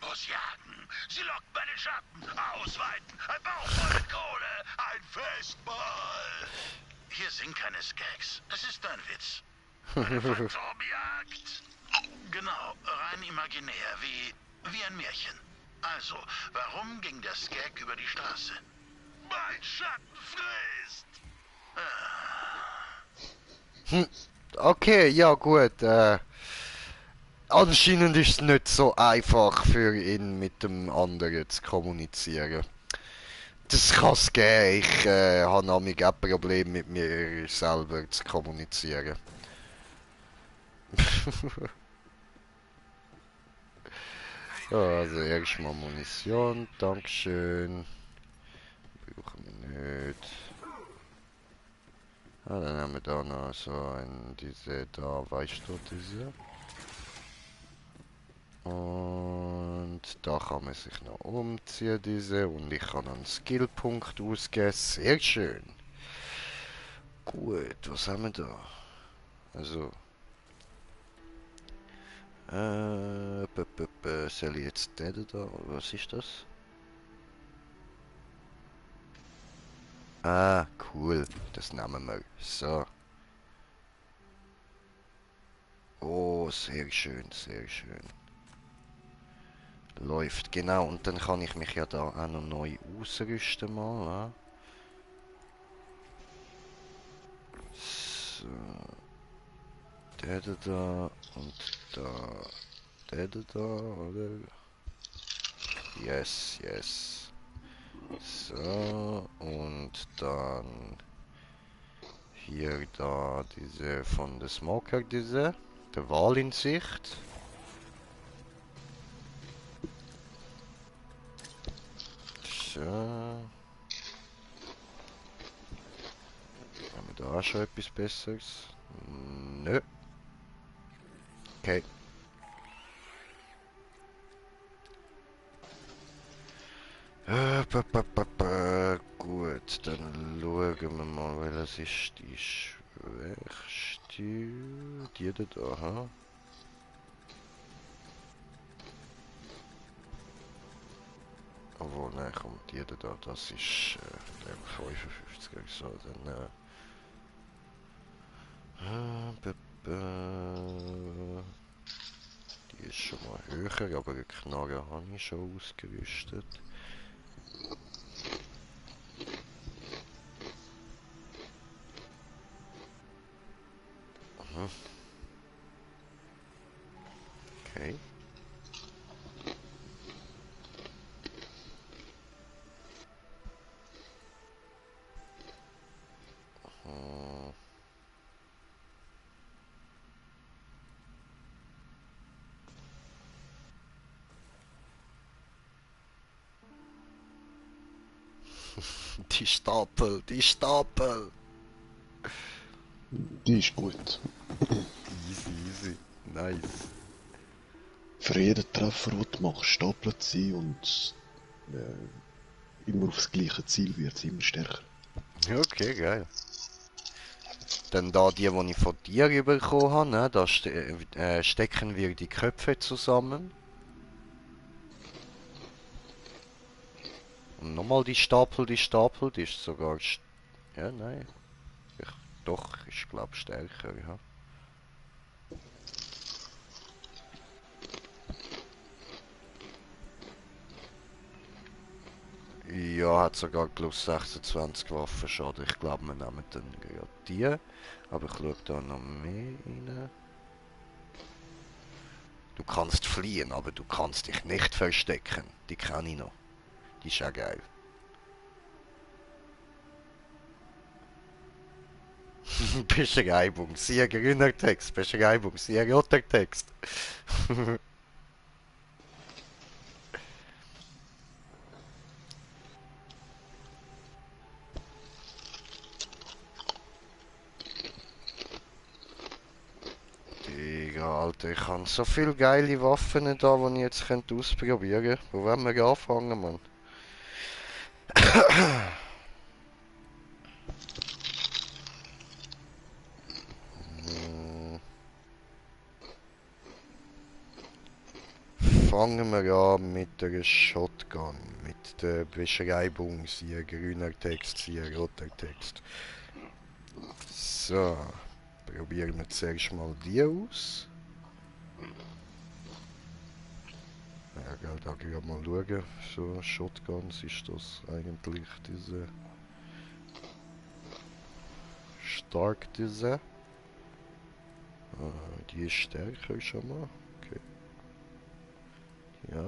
Muss jagen. Sie lockt meine Schatten. Ausweiten. Ein Bauch voll Kohle. Ein Festmahl. Hier sind keine Skags. Es ist ein Witz. Eine Phantomjagd. Genau, rein imaginär, wie ein Märchen. Also, warum ging das Gag über die Straße? Mein Schatten frisst! Okay, ja gut. Anscheinend ist es nicht so einfach für ihn mit dem anderen zu kommunizieren. Das kann es geben. Ich habe nämlich auch Probleme mit mir selber zu kommunizieren. So, also erstmal Munition, Dankeschön. Brauchen wir nicht. Ah, dann haben wir da noch so diese da, weißt du, diese. Und da kann man sich noch umziehen, diese. Und ich kann einen Skillpunkt ausgeben. Sehr schön. Gut, was haben wir da? Also. Soll ich jetzt den da? Was ist das? Ah, cool. Das nehmen wir. So. Oh, sehr schön, sehr schön. Läuft, genau. Und dann kann ich mich ja da auch noch neu ausrüsten mal. Ja. So. Der da und der da, oder? Yes, yes. So, und dann hier da diese von der Smoker, diese, der Wal in Sicht. So. Haben wir da auch schon etwas Besseres? Nö. Okay. Gut, dann schauen wir mal, welches ist die schwächste. Die da, aha. Obwohl, nein, komm, die da, das ist der 55er, so, dann die ist schon mal höher, aber eine Knarre habe ich schon ausgerüstet. Okay. Die Stapel, die Stapel. Die ist gut. Easy, easy. Nice. Für jeden Treffer, den du machst, stapelt sie und immer aufs gleiche Ziel wird sie immer stärker. Okay, geil. Dann da die ich von dir bekommen habe, ne, da stecken wir die Köpfe zusammen. Und nochmal die Stapel, die ist sogar... Ja, nein. Ich Doch, ist glaube stärker, ja. Ja, hat sogar plus 26 Waffenschaden. Ich glaube, wir nehmen dann gerade die. Aber ich schaue da noch mehr rein. Du kannst fliehen, aber du kannst dich nicht verstecken. Die kenne ich noch. Die ist ja geil. Beschreibung, sehr grüner Text. Beschreibung, sehr roter Text. Digga, Alter, ich habe so viele geile Waffen da, die ich jetzt ausprobieren könnte. Wo wollen wir anfangen, Mann? Fangen wir an mit der Shotgun, mit der Beschreibung, siehe grüner Text, siehe roter Text. So, probieren wir zuerst mal die aus. Ja, gell, da gehen wir mal schauen. So, Shotguns ist das eigentlich diese stark diese. Die ist stärker schon mal. Okay. Ja.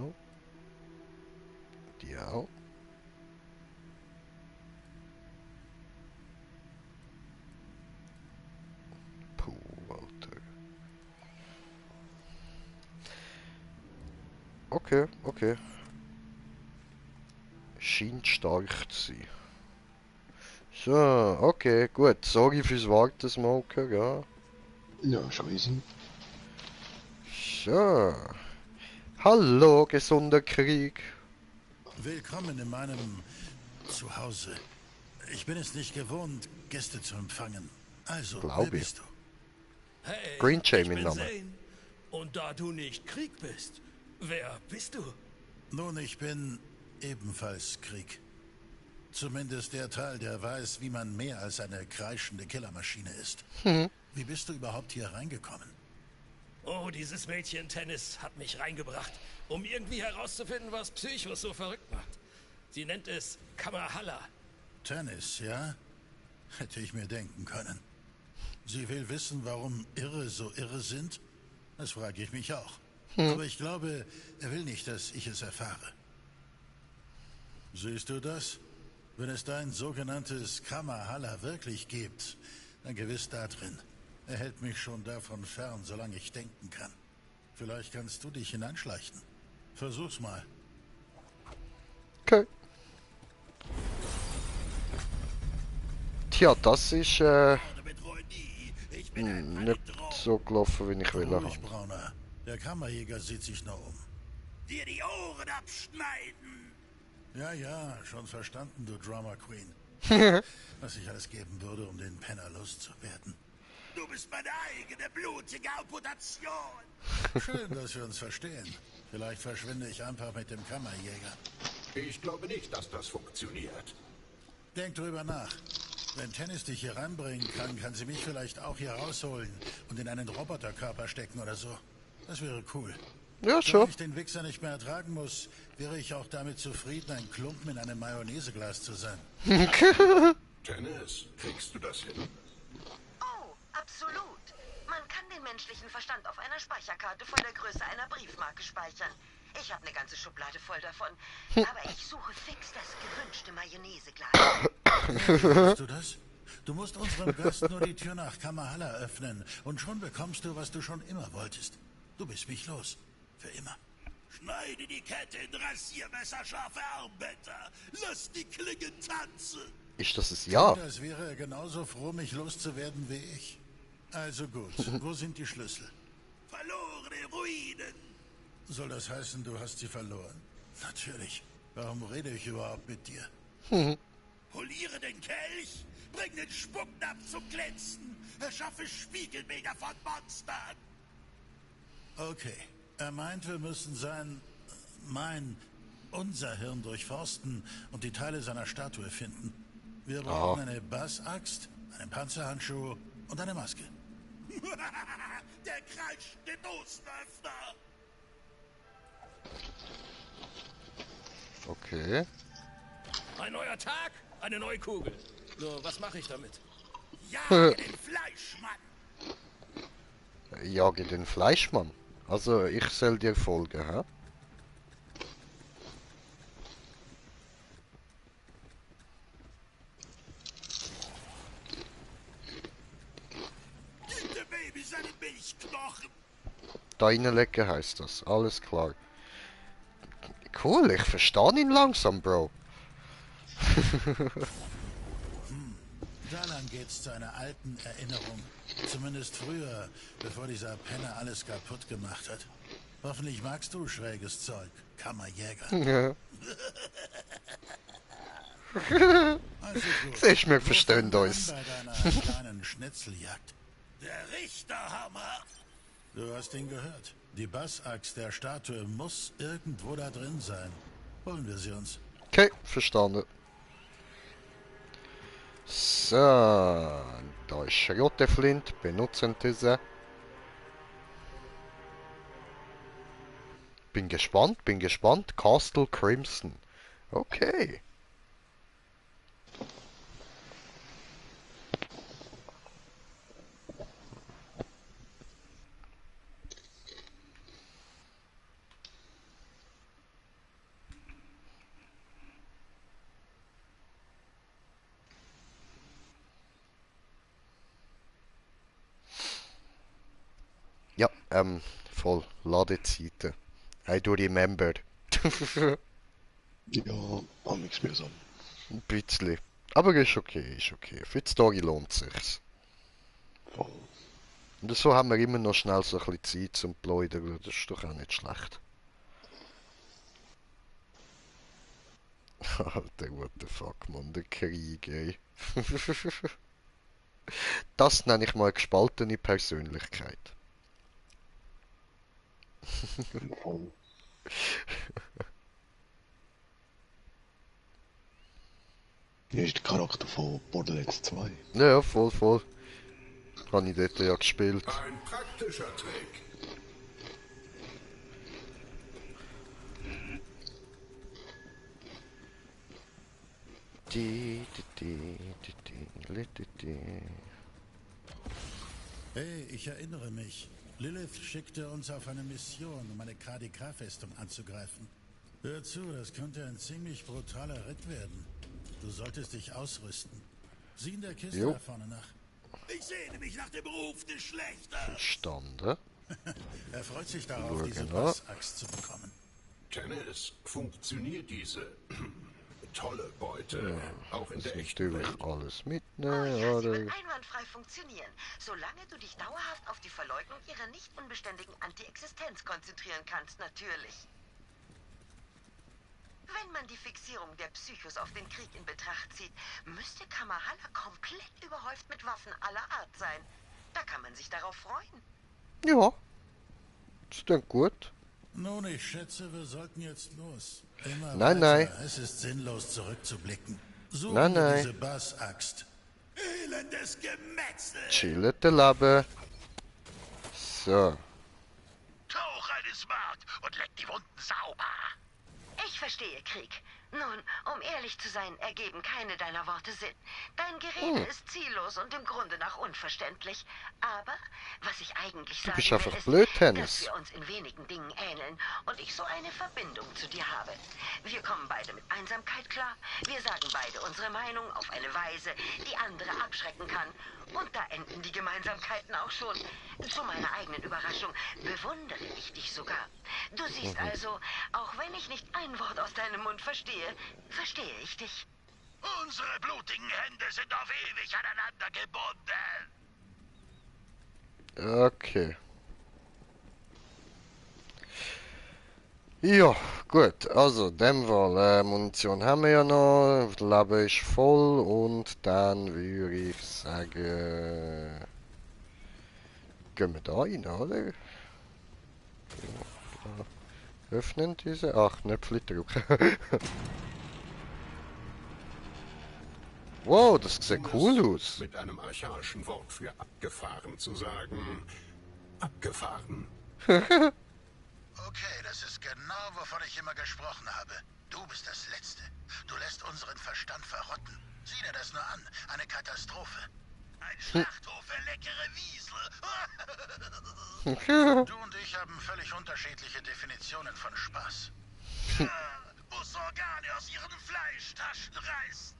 Die auch. Puh, Alter. Okay, okay. Scheint stark zu sein. So, okay, gut. Sorry fürs Warten, Smoker, ja. Ja, schon easy. So. Hallo, gesunder Krieg. Willkommen in meinem Zuhause. Ich bin es nicht gewohnt, Gäste zu empfangen. Also, wer bist du? Hey, Green Jay, ich mein bin Name. Zane. Und da du nicht Krieg bist, wer bist du? Nun, ich bin ebenfalls Krieg. Zumindest der Teil, der weiß, wie man mehr als eine kreischende Killermaschine ist. Wie bist du überhaupt hier reingekommen? Oh, dieses Mädchen Tennis hat mich reingebracht, um irgendwie herauszufinden, was Psychos so verrückt macht. Sie nennt es Kamahalla. Tennis, ja? Hätte ich mir denken können. Sie will wissen, warum Irre so irre sind? Das frage ich mich auch. Aber ich glaube, er will nicht, dass ich es erfahre. Siehst du das? Wenn es dein sogenanntes Kamahalla wirklich gibt, dann gewiss da drin. Er hält mich schon davon fern, solange ich denken kann. Vielleicht kannst du dich hineinschleichen. Versuch's mal. Okay. Tja, das ist nicht so gelaufen, wie ich will. Ruhig, Brauner. Der Kammerjäger sieht sich noch um. Dir die Ohren abschneiden! Ja, ja, schon verstanden, du Drama Queen. Was ich alles geben würde, um den Penner loszuwerden. Du bist meine eigene blutige Amputation! Schön, dass wir uns verstehen. Vielleicht verschwinde ich einfach mit dem Kammerjäger. Ich glaube nicht, dass das funktioniert. Denk drüber nach. Wenn Tennis dich hier reinbringen kann, kann sie mich vielleicht auch hier rausholen und in einen Roboterkörper stecken oder so. Das wäre cool. Ja, schon. Wenn ich den Wichser nicht mehr ertragen muss, wäre ich auch damit zufrieden, ein Klumpen in einem Mayonnaiseglas zu sein. Tennis, kriegst du das hin? Oh, absolut. Man kann den menschlichen Verstand auf einer Speicherkarte von der Größe einer Briefmarke speichern. Ich habe eine ganze Schublade voll davon. Aber ich suche fix das gewünschte Mayonnaiseglas. Weißt du das? Du musst unserem Gast nur die Tür nach Kamahalla öffnen und schon bekommst du, was du schon immer wolltest. Du bist mich los. Für immer. Schneide die Kette in rasiermesserscharfe Armbänder. Lass die Klingen tanzen. Ist das es ja? Das wäre er genauso froh, mich loszuwerden wie ich. Also gut, wo sind die Schlüssel? Verlorene Ruinen. Soll das heißen, du hast sie verloren? Natürlich. Warum rede ich überhaupt mit dir? Poliere den Kelch, bring den Spucknapf zum Glänzen, erschaffe Spiegelbilder von Monstern. Okay, er meint, wir müssen unser Hirn durchforsten und die Teile seiner Statue finden. Wir brauchen eine Bassaxt, einen Panzerhandschuh und eine Maske. Der kreischende Dosenöffner! Okay. Ein neuer Tag, eine neue Kugel. Nur, was mache ich damit? Jage den Fleischmann! Jage den Fleischmann. Also, ich soll dir folgen, hä? Gib dem Baby seine Milchknochen! Da reinlegen heisst das. Alles klar. Cool, ich verstehe ihn langsam, Bro. Da lang geht's zu einer alten Erinnerung. Zumindest früher, bevor dieser Penner alles kaputt gemacht hat. Hoffentlich magst du schräges Zeug, Kammerjäger. Ja. Also gut. Siehst wir Wo verstehen fangen wir uns. an bei deiner kleinen Schnitzeljagd. Der Richterhammer! Du hast ihn gehört. Die Bassaxt der Statue muss irgendwo da drin sein. Holen wir sie uns. Okay, verstanden. So, da ist Schrotteflint, benutzen diese. Bin gespannt. Castle Crimson. Okay. Ja, voll Ladezeiten. I do remember. Ja, auch nichts mehr so. Ein bisschen. Aber ist okay, ist okay. Für die Story lohnt sich's. Voll. Und so haben wir immer noch schnell so ein bisschen Zeit zum Pläudern. Das ist doch auch nicht schlecht. Alter, what the fuck, man, der Krieg, ey. Das nenne ich mal gespaltene Persönlichkeit. Voll. Hier ist der Charakter von Borderlands 2. Ja, voll. Habe ich dort ja gespielt. Ein praktischer Trick. Hey, ich erinnere mich. Lilith schickte uns auf eine Mission, um eine KDK-Festung anzugreifen. Hör zu, das könnte ein ziemlich brutaler Ritt werden. Du solltest dich ausrüsten. Sieh in der Kiste Jo. da vorne nach. Ich sehne mich nach dem Ruf des Schlechters! Verstanden. Er freut sich darauf, Ja, diese genau. Bassaxt zu bekommen. Tennis, funktioniert diese tolle Beute auch in Das der ist echten natürlich Welt? alles Oh mitnehmen, ja, sie oder? wird einwandfrei funktionieren, solange du dich dauerhaft auf die Verleugnung ihrer nicht unbeständigen Anti-Existenz konzentrieren kannst, natürlich. Wenn man die Fixierung der Psychos auf den Krieg in Betracht zieht, müsste Kamahalla komplett überhäuft mit Waffen aller Art sein. Da kann man sich darauf freuen. Ja. Das klingt gut. Nun, ich schätze, wir sollten jetzt los. Immer Nein, weiter. nein. Es ist sinnlos zurückzublicken. Suchen Nein, wir nein. diese Bassaxt. Elendes Gemetzel! Chillete Leben. So. Tauch eines Mark und leck die Wunden sauber! Ich verstehe Krieg. Nun, um ehrlich zu sein, ergeben keine deiner Worte Sinn. Dein Gerede ist ziellos und im Grunde nach unverständlich. Aber was ich eigentlich sagen bist will, einfach ist, blöd, dass Tennis. wir uns in wenigen Dingen ähneln und ich so eine Verbindung zu dir habe. Wir kommen beide mit Einsamkeit klar. Wir sagen beide unsere Meinung auf eine Weise, die andere abschrecken kann. Und da enden die Gemeinsamkeiten auch schon. Zu meiner eigenen Überraschung bewundere ich dich sogar. Du siehst also, auch wenn ich nicht ein Wort aus deinem Mund verstehe, verstehe ich dich. Unsere blutigen Hände sind auf ewig aneinander gebunden! Okay. Ja, gut. Also, in dem Fall, Munition haben wir ja noch. Das Leben ist voll. Und dann würde ich sagen... Gehen wir da rein, oder? Ja, da. Öffnen diese... Ach, Knöpfchen drücken. Wow, das sieht Um cool es aus. mit einem archaischen Wort für abgefahren zu sagen. Abgefahren. Okay, das ist genau, wovon ich immer gesprochen habe. Du bist das Letzte. Du lässt unseren Verstand verrotten. Sieh dir das nur an. Eine Katastrophe. Ein Schlachthof für leckere Wiesel. Du und ich haben völlig unterschiedliche Definitionen von Spaß. Muss Organe aus ihren Fleischtaschen reißen.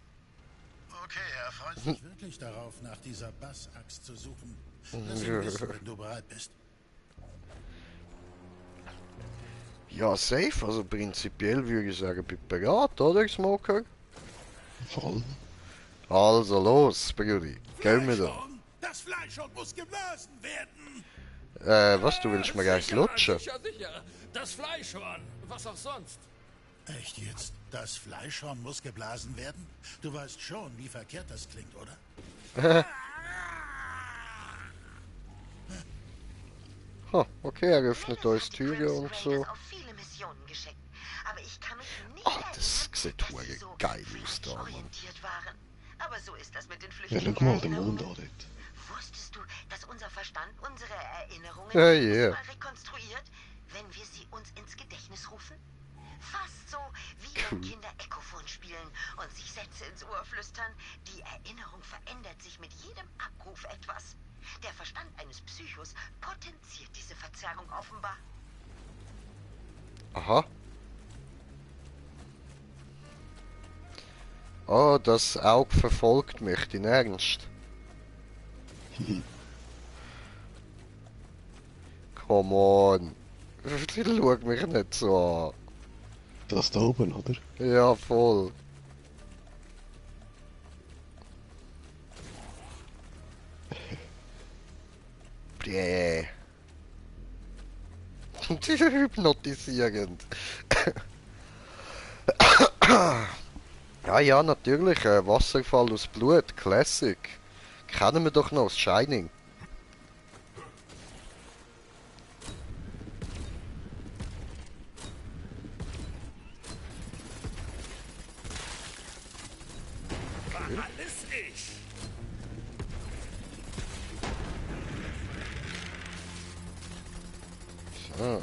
Okay, er freut sich wirklich darauf, nach dieser Bassaxt zu suchen. Lass ihn wissen, wenn du bereit bist. Ja, safe. Also prinzipiell würde ich sagen, bin bereit, oder, Smoker? Voll. Also los, Brudi. Gehen wir da. Das Fleischhorn muss geblasen werden. Was, du willst mir eins lutschen? Sicher, sicher. Das Fleischhorn. Was auch sonst. Echt jetzt? Das Fleischhorn muss geblasen werden? Du weißt schon, wie verkehrt das klingt, oder? Okay, er öffnet uns Türen und so. Auf viele Missionen geschickt, aber ich kann mich nicht Das sieht erinnern, dass sie so geil aus da, Mann. orientiert waren. Aber so ist das mit den Ja, Flüchtlingen. schau mal den Mond an dort. Wusstest du, dass unser Verstand unsere Erinnerungen Ja, jedes ja. Mal rekonstruiert, wenn wir sie uns ins Gedächtnis rufen? Fast so, wie wenn Kinder Ekkophon spielen und sich Sätze ins Ohr flüstern. Die Erinnerung verändert sich mit jedem Abruf etwas. Der Verstand eines Psychos potenziert diese Verzerrung offenbar. Aha. Oh, das Auge verfolgt mich, in Ernst. Come on. Schau mich nicht so Das da oben, oder? an. Ja, voll. Bäh. Hypnotisierend. Ja, natürlich. Wasserfall aus Blut. Classic. Kennen wir doch noch, das Shining. Alles ich. So.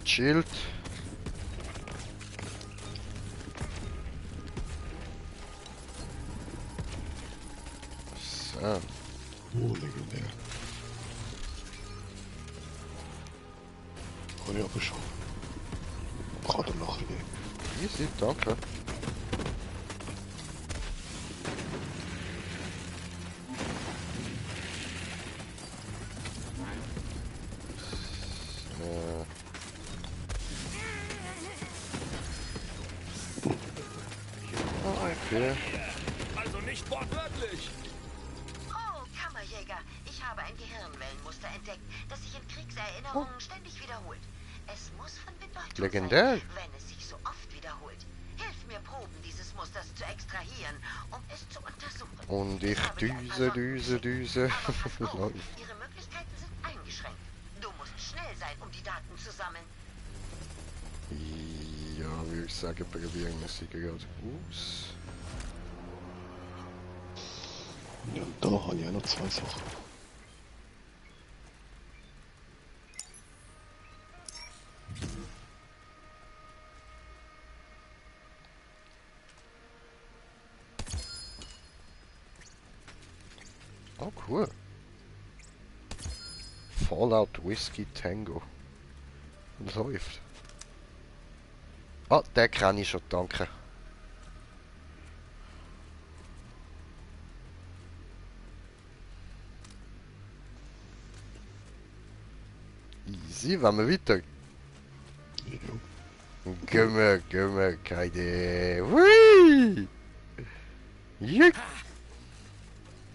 Gechillt. So. Oh, legendär. Kann ich aber schon. Kann er nachher geben. Easy, danke. Okay. Also nicht wortwörtlich. Oh, Kammerjäger, ich habe ein Gehirnwellenmuster entdeckt, das sich in Kriegserinnerungen ständig wiederholt. Es muss von Bedeutung Legendär. sein, wenn es sich so oft wiederholt. Hilf mir Proben dieses Musters zu extrahieren, um es zu untersuchen. Und ich habe dir ein paar düse. Aber pass auf, Läuft. ihre Möglichkeiten sind eingeschränkt. Du musst schnell sein, um die Daten zu sammeln. Ja, würde ich sagen, probieren wir sie gerade aus. Ja, und da habe ich auch noch zwei Sachen. Oh, cool. Fallout Whiskey Tango. Läuft. Ah, den kenne ich schon, danke. Easy, wenn wir weiter. Gehen wir, keine. Hui! Ja.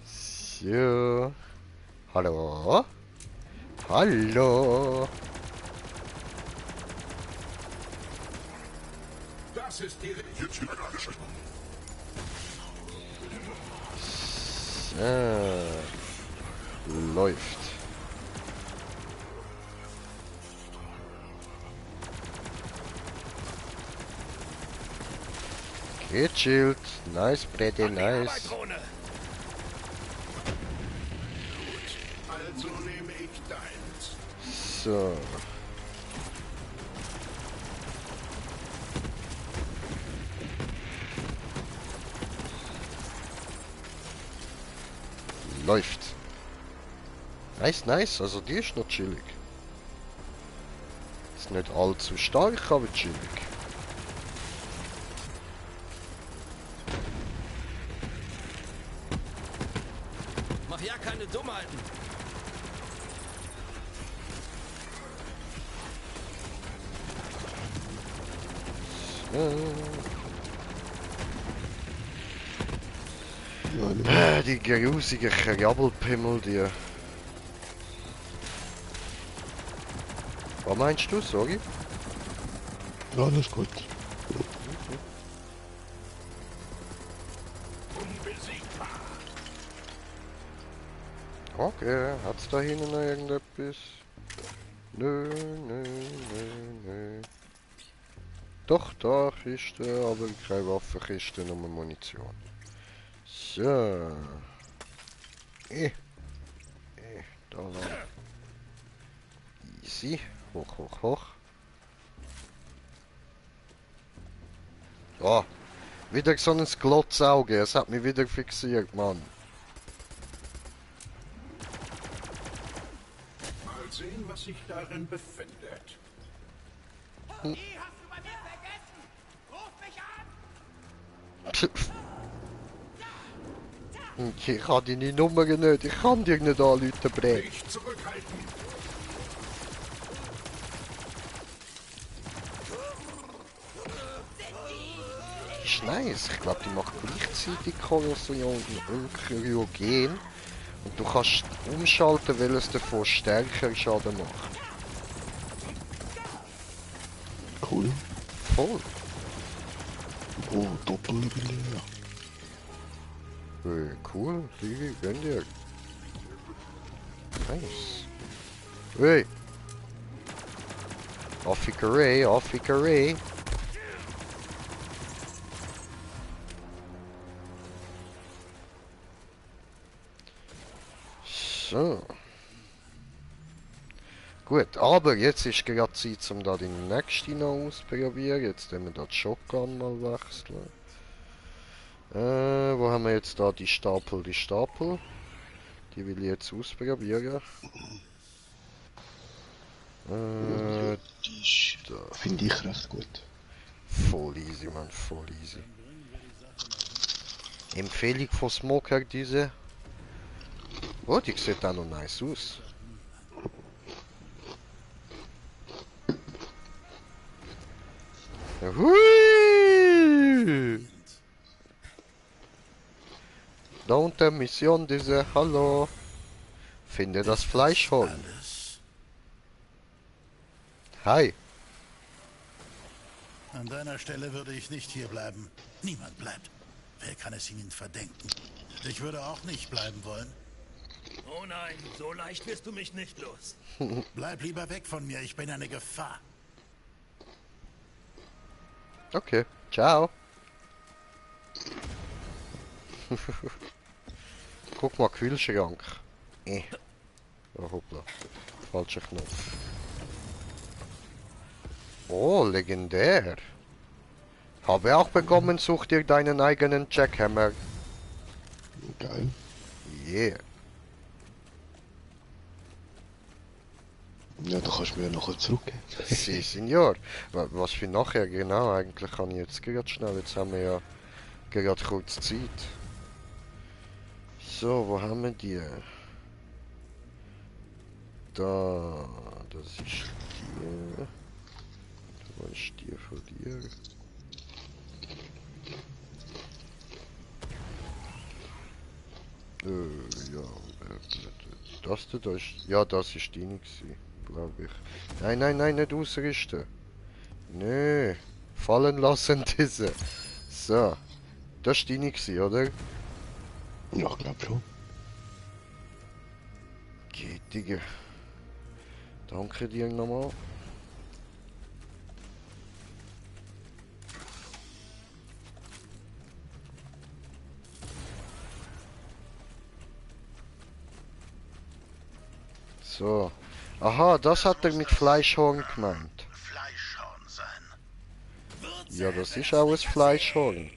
So. Hallo? Hallo? Das ist die jetzt wieder gerade schon. Läuft. Gechillt. Nice, Brede, An die Arbeit, nice. Krone. Also nehme ich deins. So. Läuft. Nice, nice. Also die ist noch chillig. Ist nicht allzu stark, aber chillig. Mach ja keine Dummheiten. Die grusige Krabbelpimmel, die. Was meinst du, sorry? Ja, alles gut. Unbesiegbar. Okay, hat's da hinten noch irgendetwas? Nö, nö, nö, nö. Doch, da Kiste, aber keine Waffenkiste, nur Munition. So. Da lang. Easy. Hoch, hoch, hoch. Oh, wieder so ein Glotzauge. Es hat mich wieder fixiert, Mann. Mal sehen, was sich darin befindet. Die hast du bei mir vergessen! Ruf mich an! Ich habe deine Nummer nicht. Ich kann dir nicht anrufen, Bre. Nicht zurückhalten. Ist nice. Ich glaube, die macht gleichzeitig Korrosion und Kryogen. Und du kannst umschalten, welches davon stärker Schaden macht. Cool. Voll. Oh, Doppellevel, ja. Cool. Die gönn dir. Nice. Hey. Affikerei, Affikerei. So. Gut, aber jetzt ist gerade Zeit, um da den nächsten noch auszuprobieren. Jetzt werden wir da die Shotgun mal wechseln. Wo haben wir jetzt da die Stapel? Die Stapel. Die will ich jetzt ausprobieren. Die finde ich recht gut. Voll easy, man, voll easy. Empfehlung von Smoker diese. Oh, die sieht auch noch nice aus. Hui! Da unter Mission diese. Hallo. Finde das Fleischholz. Hi. An deiner Stelle würde ich nicht hier bleiben. Niemand bleibt. Wer kann es ihnen verdenken? Ich würde auch nicht bleiben wollen. Oh nein, so leicht wirst du mich nicht los. Bleib lieber weg von mir, ich bin eine Gefahr. Okay, ciao. Guck mal, Kühlschrank. Oh, hoppla. Falscher Knopf. Oh, legendär. Habe auch bekommen, such dir deinen eigenen Jackhammer. Geil. Yeah. Ja, da kannst du mir ja nachher zurückgeben. Si, Signor. Was für nachher genau? Eigentlich kann ich jetzt gerade schnell. Jetzt haben wir ja gerade kurz Zeit. So, wo haben wir die? Da. Das ist die. Wo ist die von dir? Ja. Das da ist. Ja, das ist die nicht, glaube ich. Nein, nein, nein, nicht ausrüsten. Nö. Fallen lassen diese. So. Das ist die nicht, oder? Ja, ich glaube schon. Geht, Digga. Danke dir nochmal. So. Aha, das hat er mit Fleischhorn gemeint. Fleischhorn sein. Ja, das ist auch ein Fleischhorn. Ich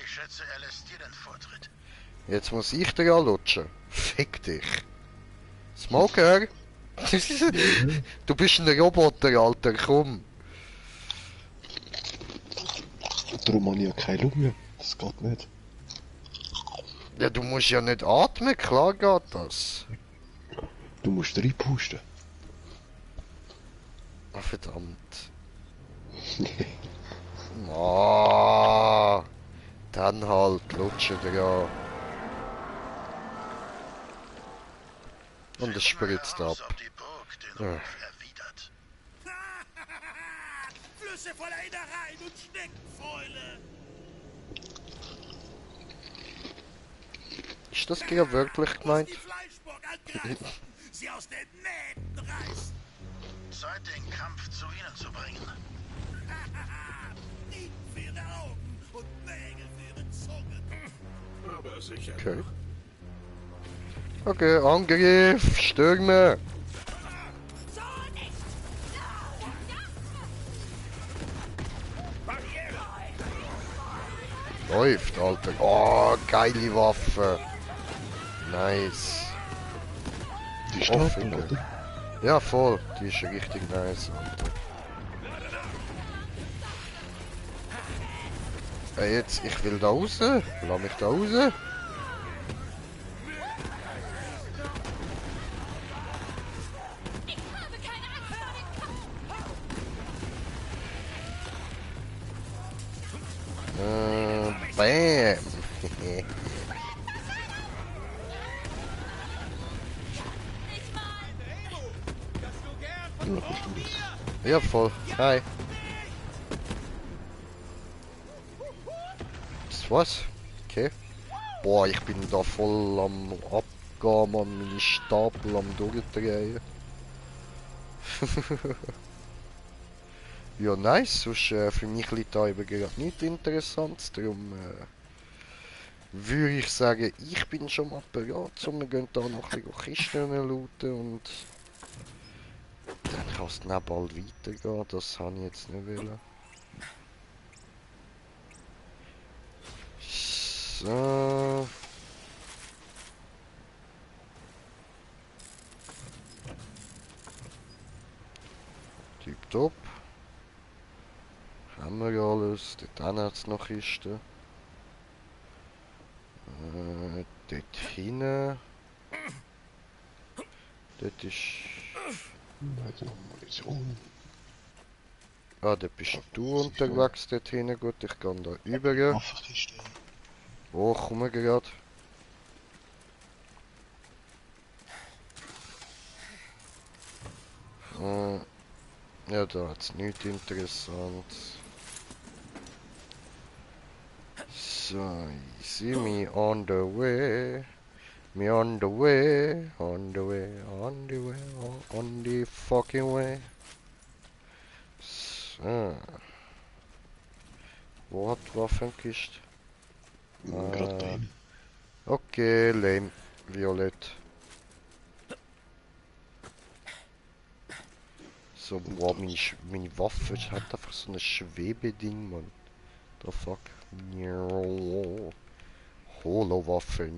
schätze, er lässt dir den Vortritt. Jetzt muss ich dir anlutschen. Fick dich. Smoker! Du bist ein Roboter, Alter, komm. Darum habe ich ja keine Luft mehr. Das geht nicht. Ja, du musst ja nicht atmen, klar geht das. Du musst reinpusten. Ah, verdammt. Ah, dann halt, lutsche dir an. Und es spritzt ab. Ja. Flüsse voller Innereien und Schneckenfäule. Ist das Gier wirklich gemeint? Sie aus den Nähten reißen. Zeit, den Kampf zu ihnen zu bringen. Nieten für ihre Augen und Nägel für ihre Zunge. Aber sicher. Okay. Okay, Angriff, Stürme. Läuft, Alter. Oh, geile Waffe. Nice. Die Stapel, oder? Ja, voll. Die ist richtig nice, Alter. Jetzt, ich will da raus. Lass mich da raus. Bam. Ja, voll. Hi. Das war's. Okay. Boah, ich bin da voll am Abgehen, man, meine Stapel am durchdrehen. Ja, nice. Sonst für mich liegt da eben gerade nichts Interessantes. Darum würde ich sagen, ich bin schon mal bereit. Wir gehen da noch ein bisschen Kisten looten und dann kann es dann bald weitergehen. Das habe ich jetzt nicht wollen. So. Tipptopp. Haben wir ja alles. Dort hat es noch Kisten. Dort hinten. Dort ist... Ah, dort bist du unterwegs dort hinten. Gut, ich gehe da rüber. Oh, komm gerade. Ja, da hat es nichts Interessantes. So, ich sehe me on the way. Me on the way, on the way, on the way, on the fucking way. So. Wo hat die Waffenkiste? Okay, lame. Violett. So, boah, meine Waffe hat einfach so ein Schwebeding, Mann. The fuck? Holowaffe.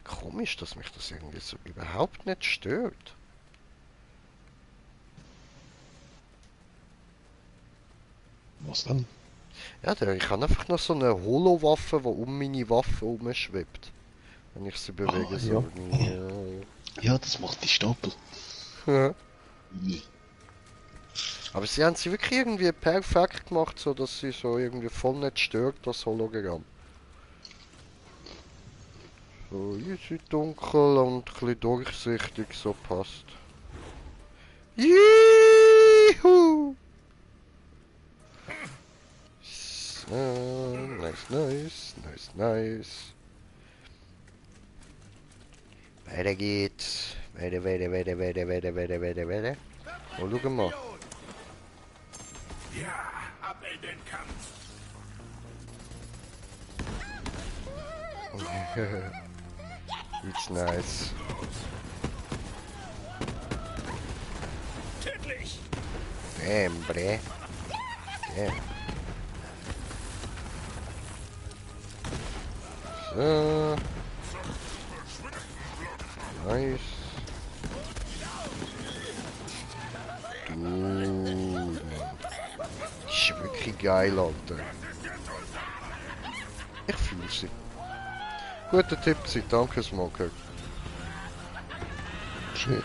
Komisch, dass mich das irgendwie so überhaupt nicht stört. Was denn? Ja, ich habe einfach noch so eine Holowaffe, die um meine Waffe herumschwebt. Wenn ich sie bewege, so. Ja, das macht die Stapel. Aber sie haben sie wirklich irgendwie perfekt gemacht, so dass sie so irgendwie voll nicht stört, das Hologramm. So, easy dunkel und ein bisschen durchsichtig, so passt. Juhu! So, nice. Weiter geht's. Weiter. Oh, schau mal. Ja, ab in den Kampf. It's nice. Tödlich! Damn, bre. Damn. So. Nice. Du. Ist wirklich geil, Alter. Ich fühle sie. Guter Tipp, danke Smoker. Schön.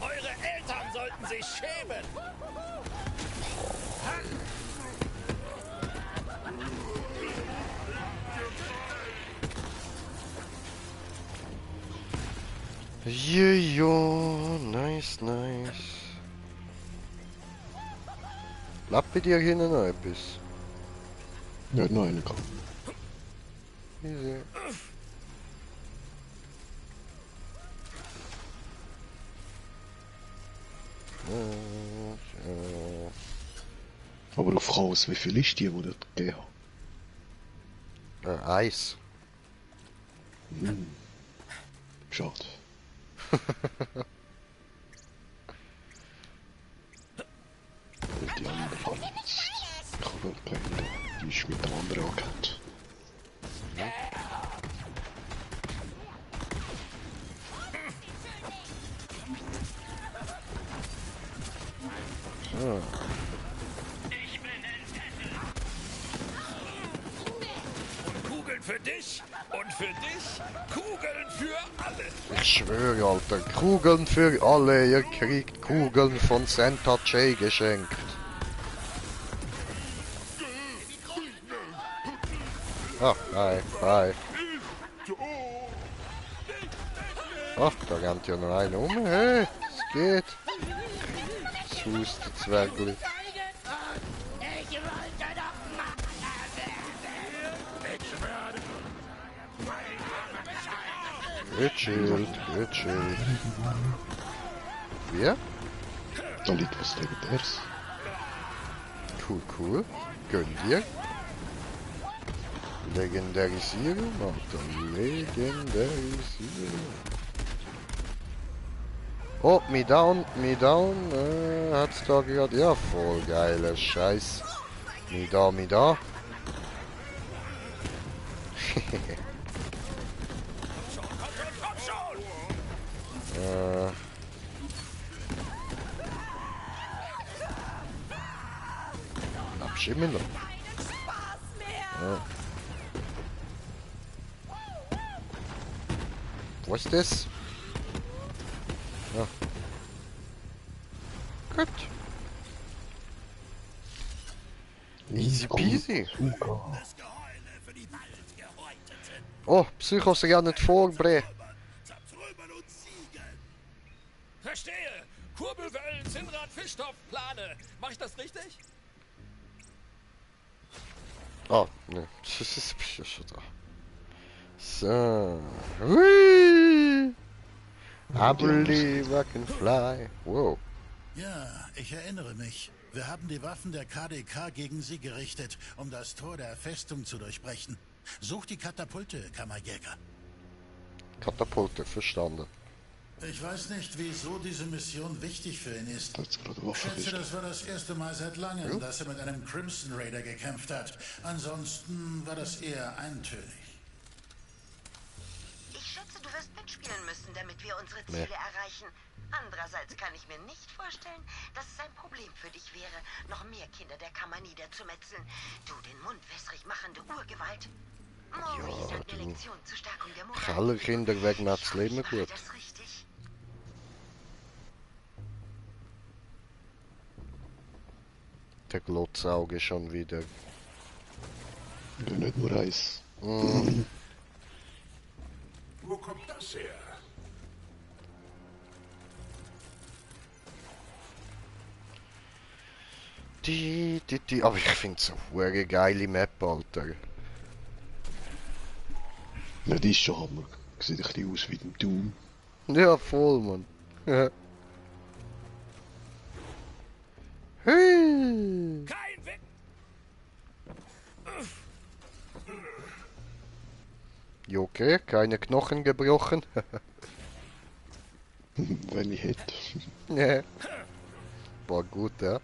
Eure Eltern sollten sich schämen! Ja, nice, nice. Bleibt bei dir hinten noch etwas? Ja, noch einen gehabt. Easy. Aber auf Chaos, wie viel ist die das gegeben hat? Eis. Schade. Die andere habe ich jetzt. Ich habe keine. Die ist mit der anderen angehört. Kugeln für dich und für dich, Kugeln für alle. Ich schwöre, Alter, Kugeln für alle. Ihr kriegt Kugeln von Santa J geschenkt. Ah, hi. Ach, da rennt ja noch einer um. Hey, es geht. Das Husten-Zwergli. Gechillt. Wie? Da liegt was Legendäres. Cool. Gönn dir. Legendarisieren, Alter. Legendarisieren. Oh, me down. Hat's da gerade. Ja, voll geiler Scheiß. Me da. Abschimmel. Ja. Wo ist das? Ja. Gut. Easy peasy. Oh, Psychos gerne nicht vorbringen. Verstehe! Kurbelwellen, Zinnrad, Fischtopf, Plane. Mach ich das richtig? Oh, ne. Das ist ja schon da. So. Hui! I believe I can fly. Wow. Ja, ich erinnere mich. Wir haben die Waffen der KDK gegen sie gerichtet, um das Tor der Festung zu durchbrechen. Such die Katapulte, Kammerjäger. Katapulte, verstanden. Ich weiß nicht, wieso diese Mission wichtig für ihn ist. Ich schätze, das war das erste Mal seit langem, dass er mit einem Crimson Raider gekämpft hat. Ansonsten war das eher eintönig. Ich schätze, du wirst mitspielen müssen, damit wir unsere Ziele erreichen. Andererseits kann ich mir nicht vorstellen, dass es ein Problem für dich wäre, noch mehr Kinder der Kammer niederzumetzeln. Du den Mund wässrig machende Urgewalt. Maurice hat eine Lektion zur Stärkung der Moral. Alle Kinder wegen das Leben gut. Das richtig. Der Glotzauge schon wieder. Ja, nicht nur Eis. Wo kommt das her? Aber ich finde es eine geile Map, Alter. Ja, die ist schon Hammer. Sieht ein bisschen aus wie dem Doom. Ja, voll, Mann. Hey. Kein Weg! Okay, keine Knochen gebrochen. Wenn ich hätte. Nee. War gut, ja.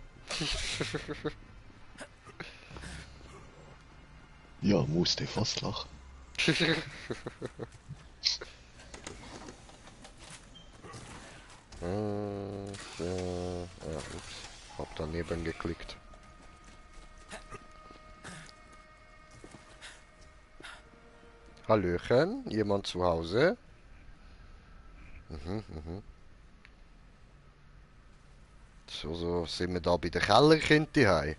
Ja, musste fast lachen. Ups. Hab daneben geklickt. Hallöchen, jemand zu Hause? So sind wir da bei den Kellerkind daheim.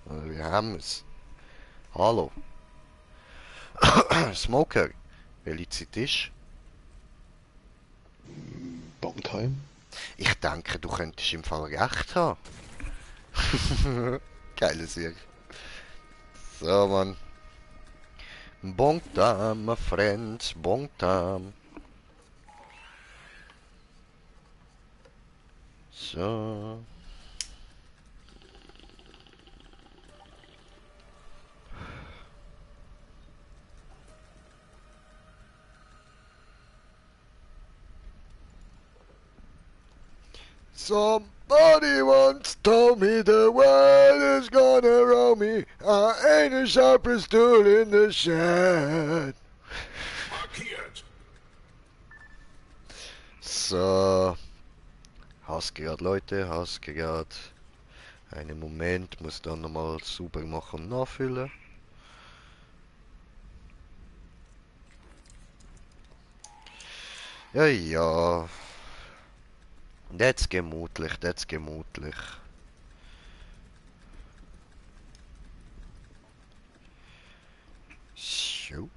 Wir haben es. Hallo. Smoker, welche Zeit ist? Bongtime? Ich denke, du könntest im Fall recht haben. Geile Serie. So, Mann. Bongtime, my friends, Bongtime. So. Somebody once told me the world is gonna roll me. I ain't the sharpest tool in the shed. Markiert. So. Hassgerät, Leute, Hassgerät. Einen Moment, muss dann nochmal sauber machen und nachfüllen. Ja, ja. Das gemütlich, das gemütlich. So.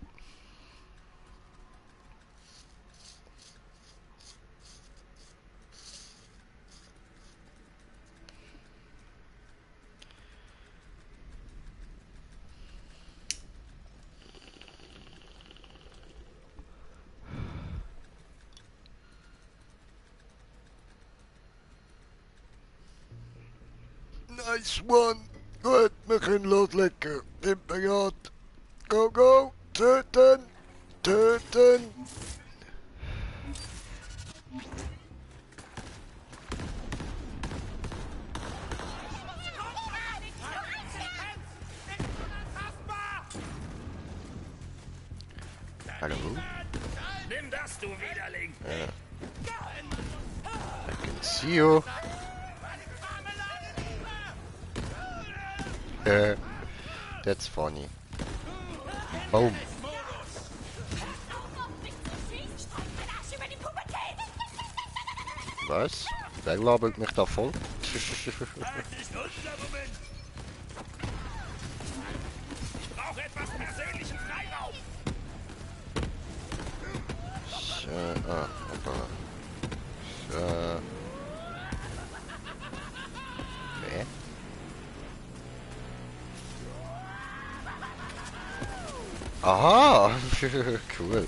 Nice one. Gut, wir können loslegen. Bin bereit. Go, go. Töten. Töten. Hallo. Nimm das, du Widerling! I can see you. That's funny. Boom. Was? Wer labert mich da voll? Ich brauche etwas persönlichen Freiraum! Aber. So. Okay. Aha! Cool.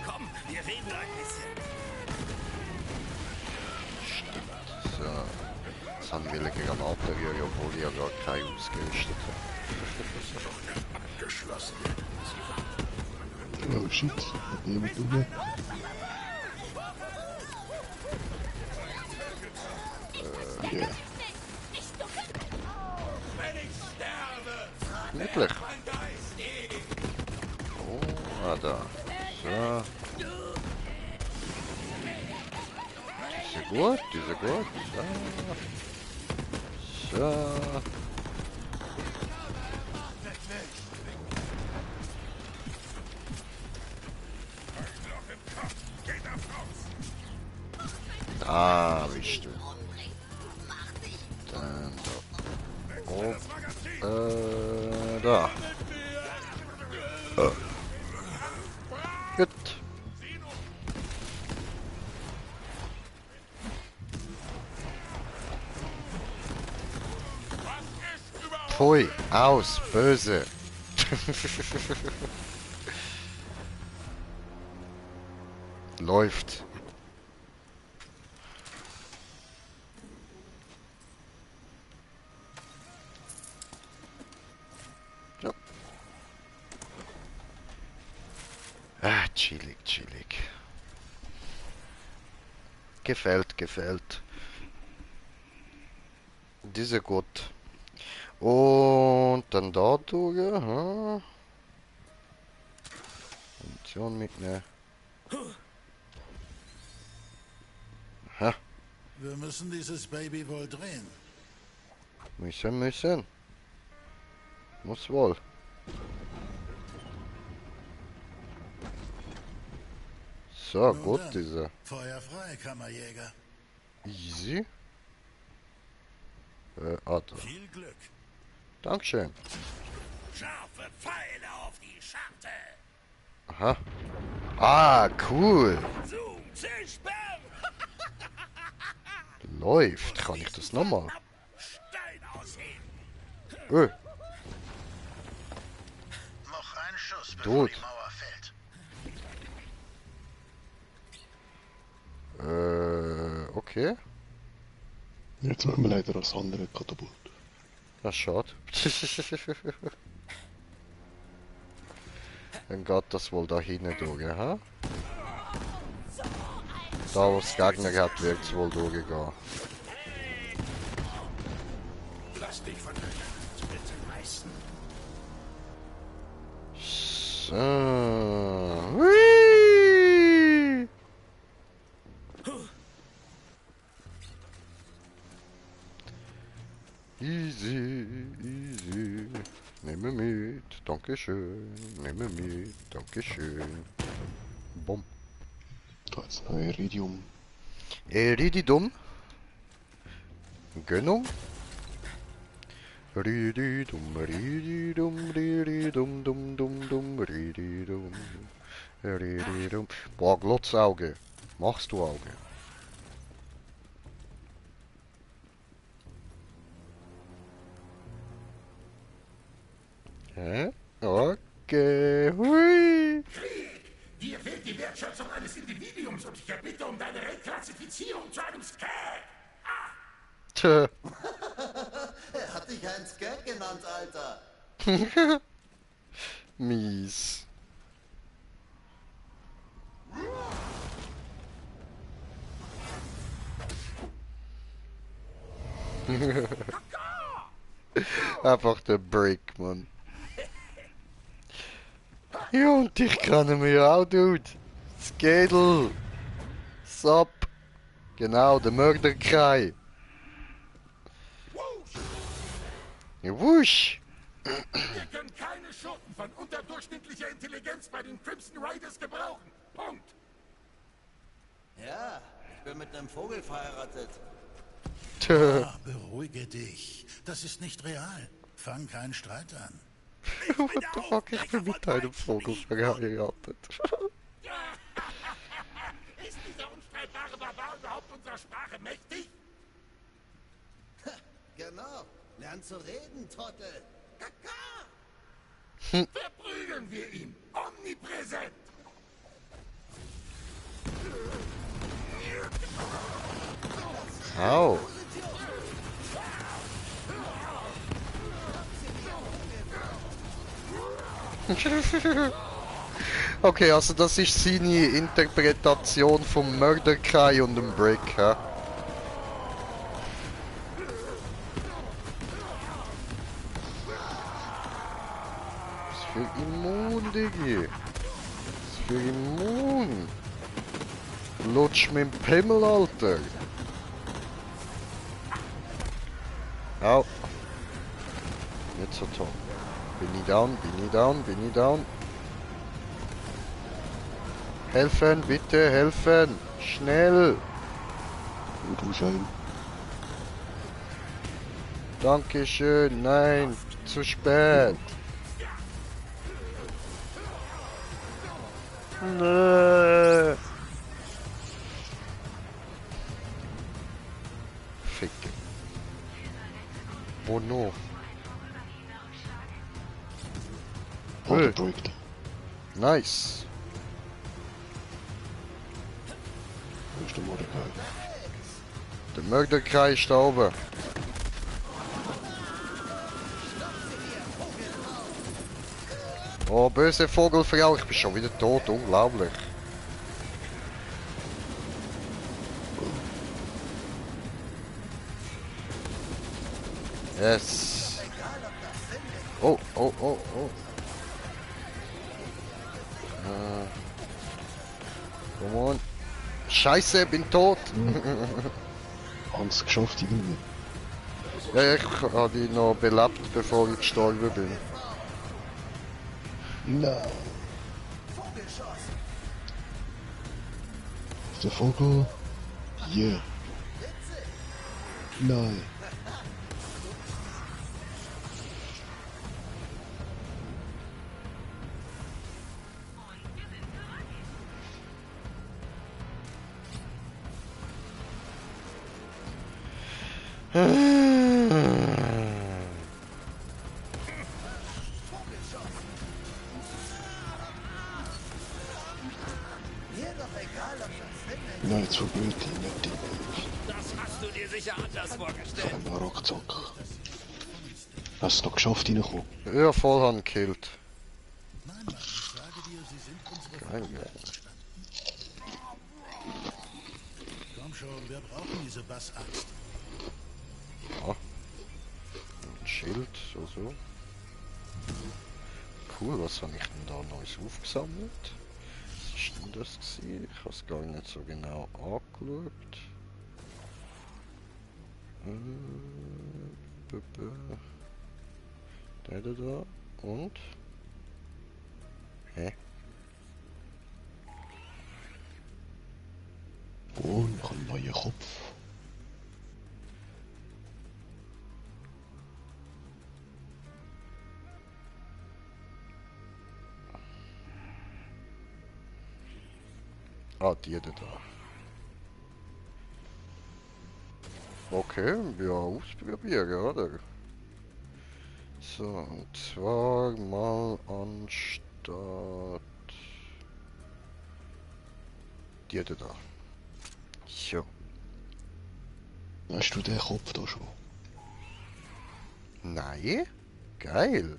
Komm, wir reden ein bisschen. Stimmt. So. Jetzt haben wir eine Granatenrühre, obwohl ich ja gar keine ausgerüstet habe. Abgeschlossen. Oh shit, hat jemand rum? Ja. Wirklich. Oh, da. So. Diese gut, diese gut. So. So. Ah, bist du. Dann da. Oh. Da. Gut. Pfui, aus, böse. Läuft. Ja. Ah, chillig, chillig. Gefällt, gefällt. Diese gut. Und dann da durch, hm? Munition mitnehmen. Ha, Wir müssen dieses Baby wohl drehen. müssen. Muss wohl. So, Nun gut, dann, diese. Feuer frei, Kammerjäger. Easy. Da. Viel Glück. Dankeschön. Scharfe Pfeile auf die Scharte. Aha. Ah, cool. Zoom, Zischbam. Läuft. Kann ich das nochmal? Stein ausheben. Noch ein Schuss, bevor Tot. die Mauer fällt. Okay. Jetzt müssen wir leider das andere Katapult. Na, schade. Dann geht das wohl da hinten durch, ha? Da, wo es Gegner hat, wird es wohl durchgehen. Lass dich von der bitte reißen. So. Hui. Easy, easy. Nehme mit, dankeschön. Nehme mit, dankeschön. Bumm. Da jetzt noch Iridium. Iridium. Gönnung. Rididum, rididum, rididum, dum, dum, dum, rididum. Rididum. Boah, Glotzauge. Machst du Auge? Hä? Okay. Hui. Dir fehlt die Wertschätzung eines Individuums und ich erbitte um deine Reklassifizierung zu einem Skag. Tö. Er hat dich ein Skag genannt, Alter. Mies. Einfach der Break, Mann. Ja, und dich kennen wir ja auch, Dude. Skedel. Sub. Genau, der Mörderkrei. Ja, wusch. Wir können keine Schurken von unterdurchschnittlicher Intelligenz bei den Crimson Riders gebrauchen. Punkt. Ja, ich bin mit einem Vogel verheiratet. Ah, beruhige dich. Das ist nicht real. Fang keinen Streit an. What the fuck, ich bin mit einem Vogel verheiratet. Ist dieser unstreitbare Barbar überhaupt unserer Sprache mächtig? Genau. Lern zu reden, Trottel. Verprügeln wir ihn. Omnipräsent. Au. Okay, also das ist seine Interpretation vom Mörderkrei und dem Break, hä? Was für Immun, Diggi? Was für Immun? Lutsch mit dem Pimmel, Alter. Au. Nicht so toll. Bin ich down, bin ich down, bin ich down. Helfen, bitte, helfen. Schnell. Du Schein. Dankeschön. Nein, zu spät. Nö. Ficke. Wo noch? Powder break. Nice. Wo ist der Mordecai? Der Mörderkreis ist da oben. Oh, böse Vogelfrau, ich bin schon wieder tot, unglaublich. Yes. Oh, oh, oh, oh. Come on. Scheiße, bin tot. Hans geschafft irgendwie. Ja, ich habe die noch belebt, bevor ich gestorben bin. Nein. Ist der Vogel? Yeah. Nein. Nein, zu blöd, nicht die. Das hast du dir sicher anders vorgestellt. Ein Ruckzuck. Hast du es noch geschafft, reinkommen? Ja, voll han gekillt. Nein, Mann, ich sage dir, sie sind unsere Geil, Feinde. geil. Komm schon, wir brauchen diese Bassaxt. Ja. Ein Schild, so. Cool, was habe ich denn da Neues aufgesammelt? Was ist denn das gewesen? Ich habe es gar nicht so genau angeschaut. Der da und? Hä? Oh, noch ein neuer Kopf. Ah, die da. Okay, ja, ausprobieren, oder? So, und zwar mal anstatt die da. So. Hast du den Kopf da schon? Nein? Geil.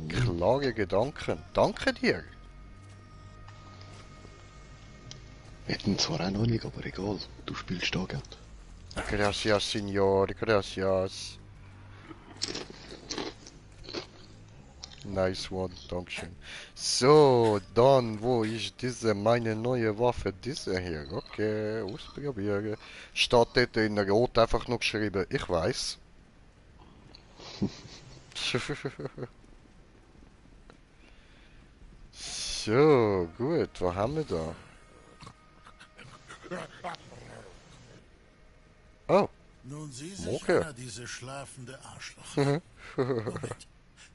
Klare Gedanken. Danke dir. Hätten zwar auch noch nicht, aber egal. Du spielst da, gell? Gracias, Signor. Gracias. Nice one. Dankeschön. So, dann, wo ist diese, meine neue Waffe? Diese hier. Okay, ausprobieren. Steht dort in Rot einfach noch geschrieben. Ich weiß. So, gut. Was haben wir da? Oh. Nun sieh sich Okay. einer diese schlafende Arschloch. Moment,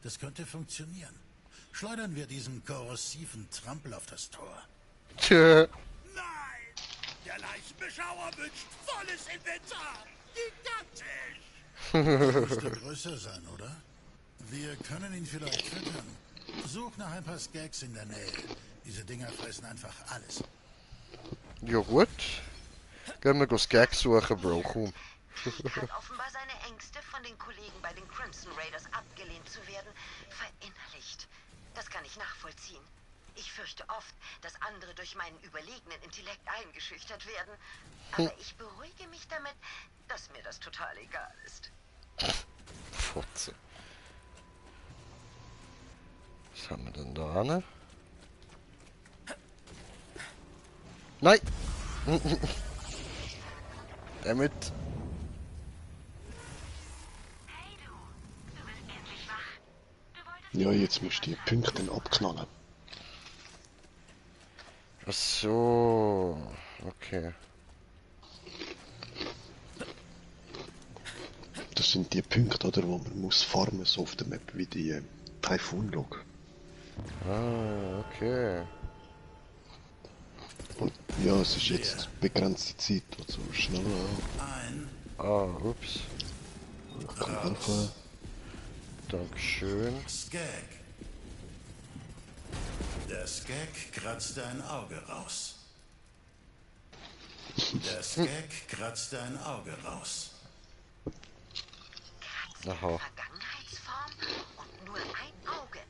das könnte funktionieren. Schleudern wir diesen korrosiven Trampel auf das Tor. Tja. Nein! Der Leichenbeschauer wünscht volles Inventar! Gigantisch! Müsste größer sein, oder? Wir können ihn vielleicht füttern. Such nach ein paar Skags in der Nähe. Diese Dinger fressen einfach alles. Ja gut. Gehen wir das Gag suchen, Bro. Komm. Hat offenbar seine Ängste, von den Kollegen bei den Crimson Raiders abgelehnt zu werden, verinnerlicht. Das kann ich nachvollziehen. Ich fürchte oft, dass andere durch meinen überlegenen Intellekt eingeschüchtert werden. Aber ich beruhige mich damit, dass mir das total egal ist. Fotze. Was haben wir denn da, ne? Nein! Damit. Ja, jetzt musst du die Punkte abknallen. Ach so. Okay. Das sind die Punkte, oder, wo man muss farmen, so auf der Map, wie die Typhoon-Log. Ah, okay. Und ja, es ist jetzt begrenzte Zeit, also schneller. Ah, ups. Ich kann helfen. Dankeschön. Skag. Der Skag kratzte ein Auge raus. Der Skag kratzte ein Auge raus. Aha. Vergangenheitsform und nur ein Auge.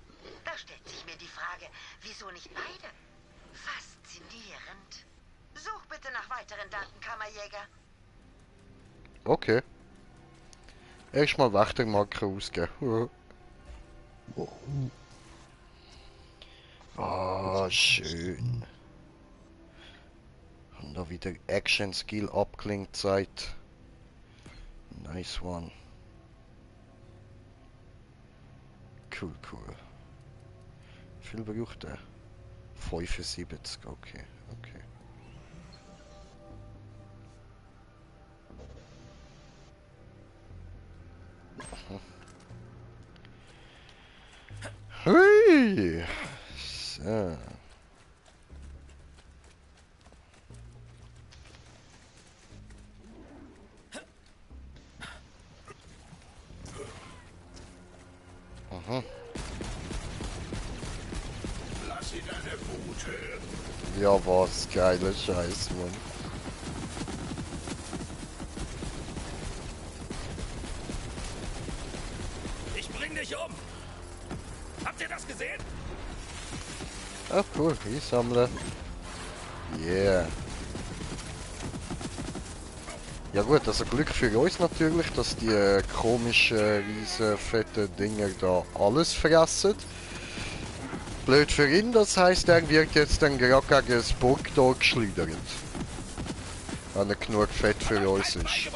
Da stellt sich mir die Frage, wieso nicht beide? Faszinierend. Such bitte nach weiteren Daten, Kammerjäger. Okay. Erstmal Wächtermarke ausgeben. Ah, schön. Und da wieder Action Skill abklingt Zeit. Nice one. Cool, cool. Wie viel braucht er? 75, okay, okay. Hui! So. Aha. Lass sie deine Wut hören. Ja, was geiler Scheiß, Mann. Ich bring dich um. Habt ihr das gesehen? Ah, cool, ich sammle. Yeah. Ja gut, also Glück für uns natürlich, dass die komischen, riesen, fetten Dinger da alles fressen. Blöd für ihn, das heißt, er wird jetzt dann gerade gegen das Burgtor geschleudert. Wenn er genug Fett für uns ist.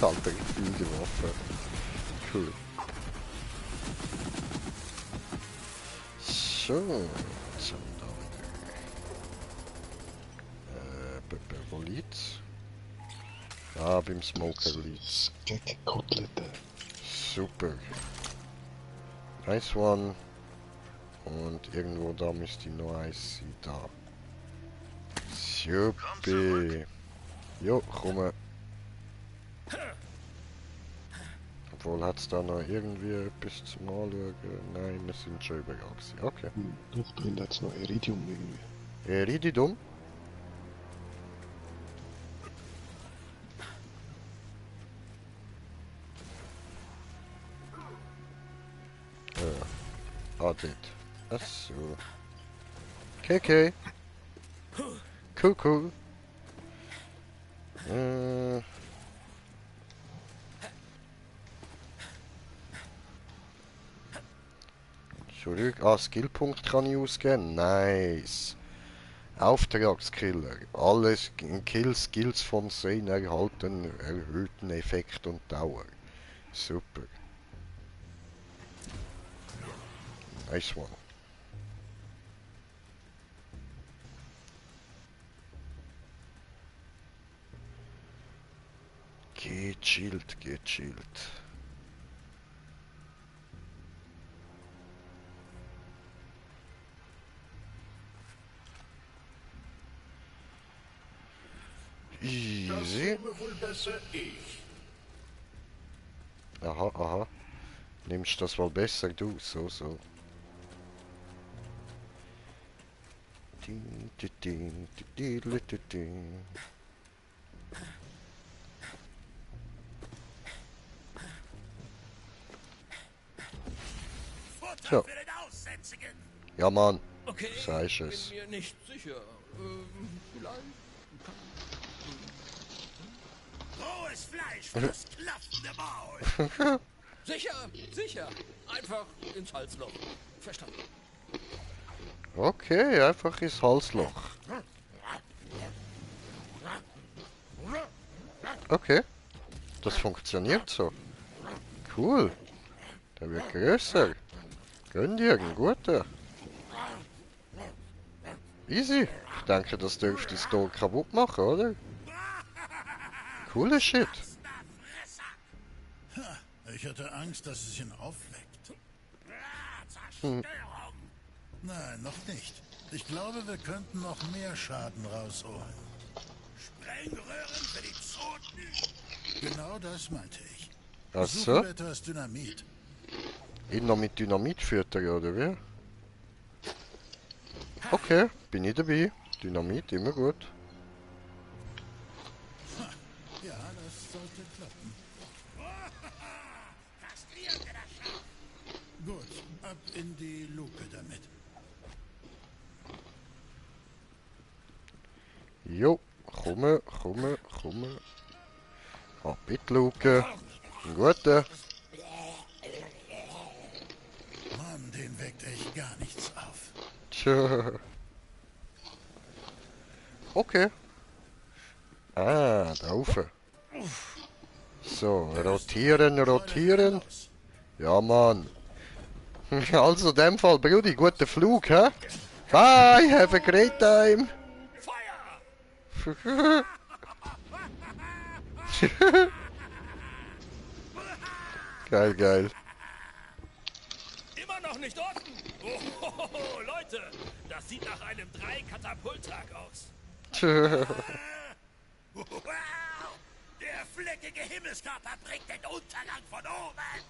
Alter, gefühlte Waffe. Cool. So, jetzt haben wir da wieder. Wo liegt's? Ah, beim Smoker liegt's. Kotelette. Super. Nice one. Und irgendwo da müsste noch eins sein. Da. Super. Jo, komme. Obwohl, hat es da noch irgendwie etwas zum Anschauen? Nein, wir sind schon überall gewesen. Okay. Doch, drin hat es noch Iridium irgendwie. Iridium? Ah, dort. Achso. Okay. Cool. Zurück. Ah, Skillpunkt kann ich ausgeben. Nice. Auftragskiller. Alle Skills von Sein erhalten erhöhten Effekt und Dauer. Super. Nice one. Gechillt. Easy. Wohl besser ich. Aha. Nimmst das wohl besser, du? So. So. Ja, Mann. Okay, Sagst es. bin mir nicht sicher. Vielleicht. Rohes Fleisch für das klaffende Maul. Sicher. Einfach ins Halsloch. Verstanden. Okay, einfach ins Halsloch. Okay. Das funktioniert so. Cool. Der wird größer. Gönn dir einen guten. Easy. Ich denke, das dürfte das Tor kaputt machen, oder? Cooler Shit. Ich hatte Angst, dass es ihn aufweckt. Hm. Nein, noch nicht. Ich glaube, wir könnten noch mehr Schaden rausholen. Sprengröhren für die Zoten. Genau das meinte ich. Ach Suchen so? wir etwas Dynamit. Ihn noch mit Dynamit füttern, oder wie? Okay, bin ich dabei. Dynamit, immer gut. Ja, das sollte klappen. Gut, ab in die Luke damit. Jo, komme. Ah, bitte, Luke. Ein guter. Mann, den weckt echt gar nichts auf. Tja. Okay. Ah, da rauf. So, rotieren. Ja, Mann. Also, in dem Fall, Brudi, guter Flug, hä? Bye, have a great time. Geil. Immer noch nicht offen? Oh, Leute, das sieht nach einem 3-Katapulttag aus. Wow! Der fleckige Himmelskörper bringt den Untergang von oben!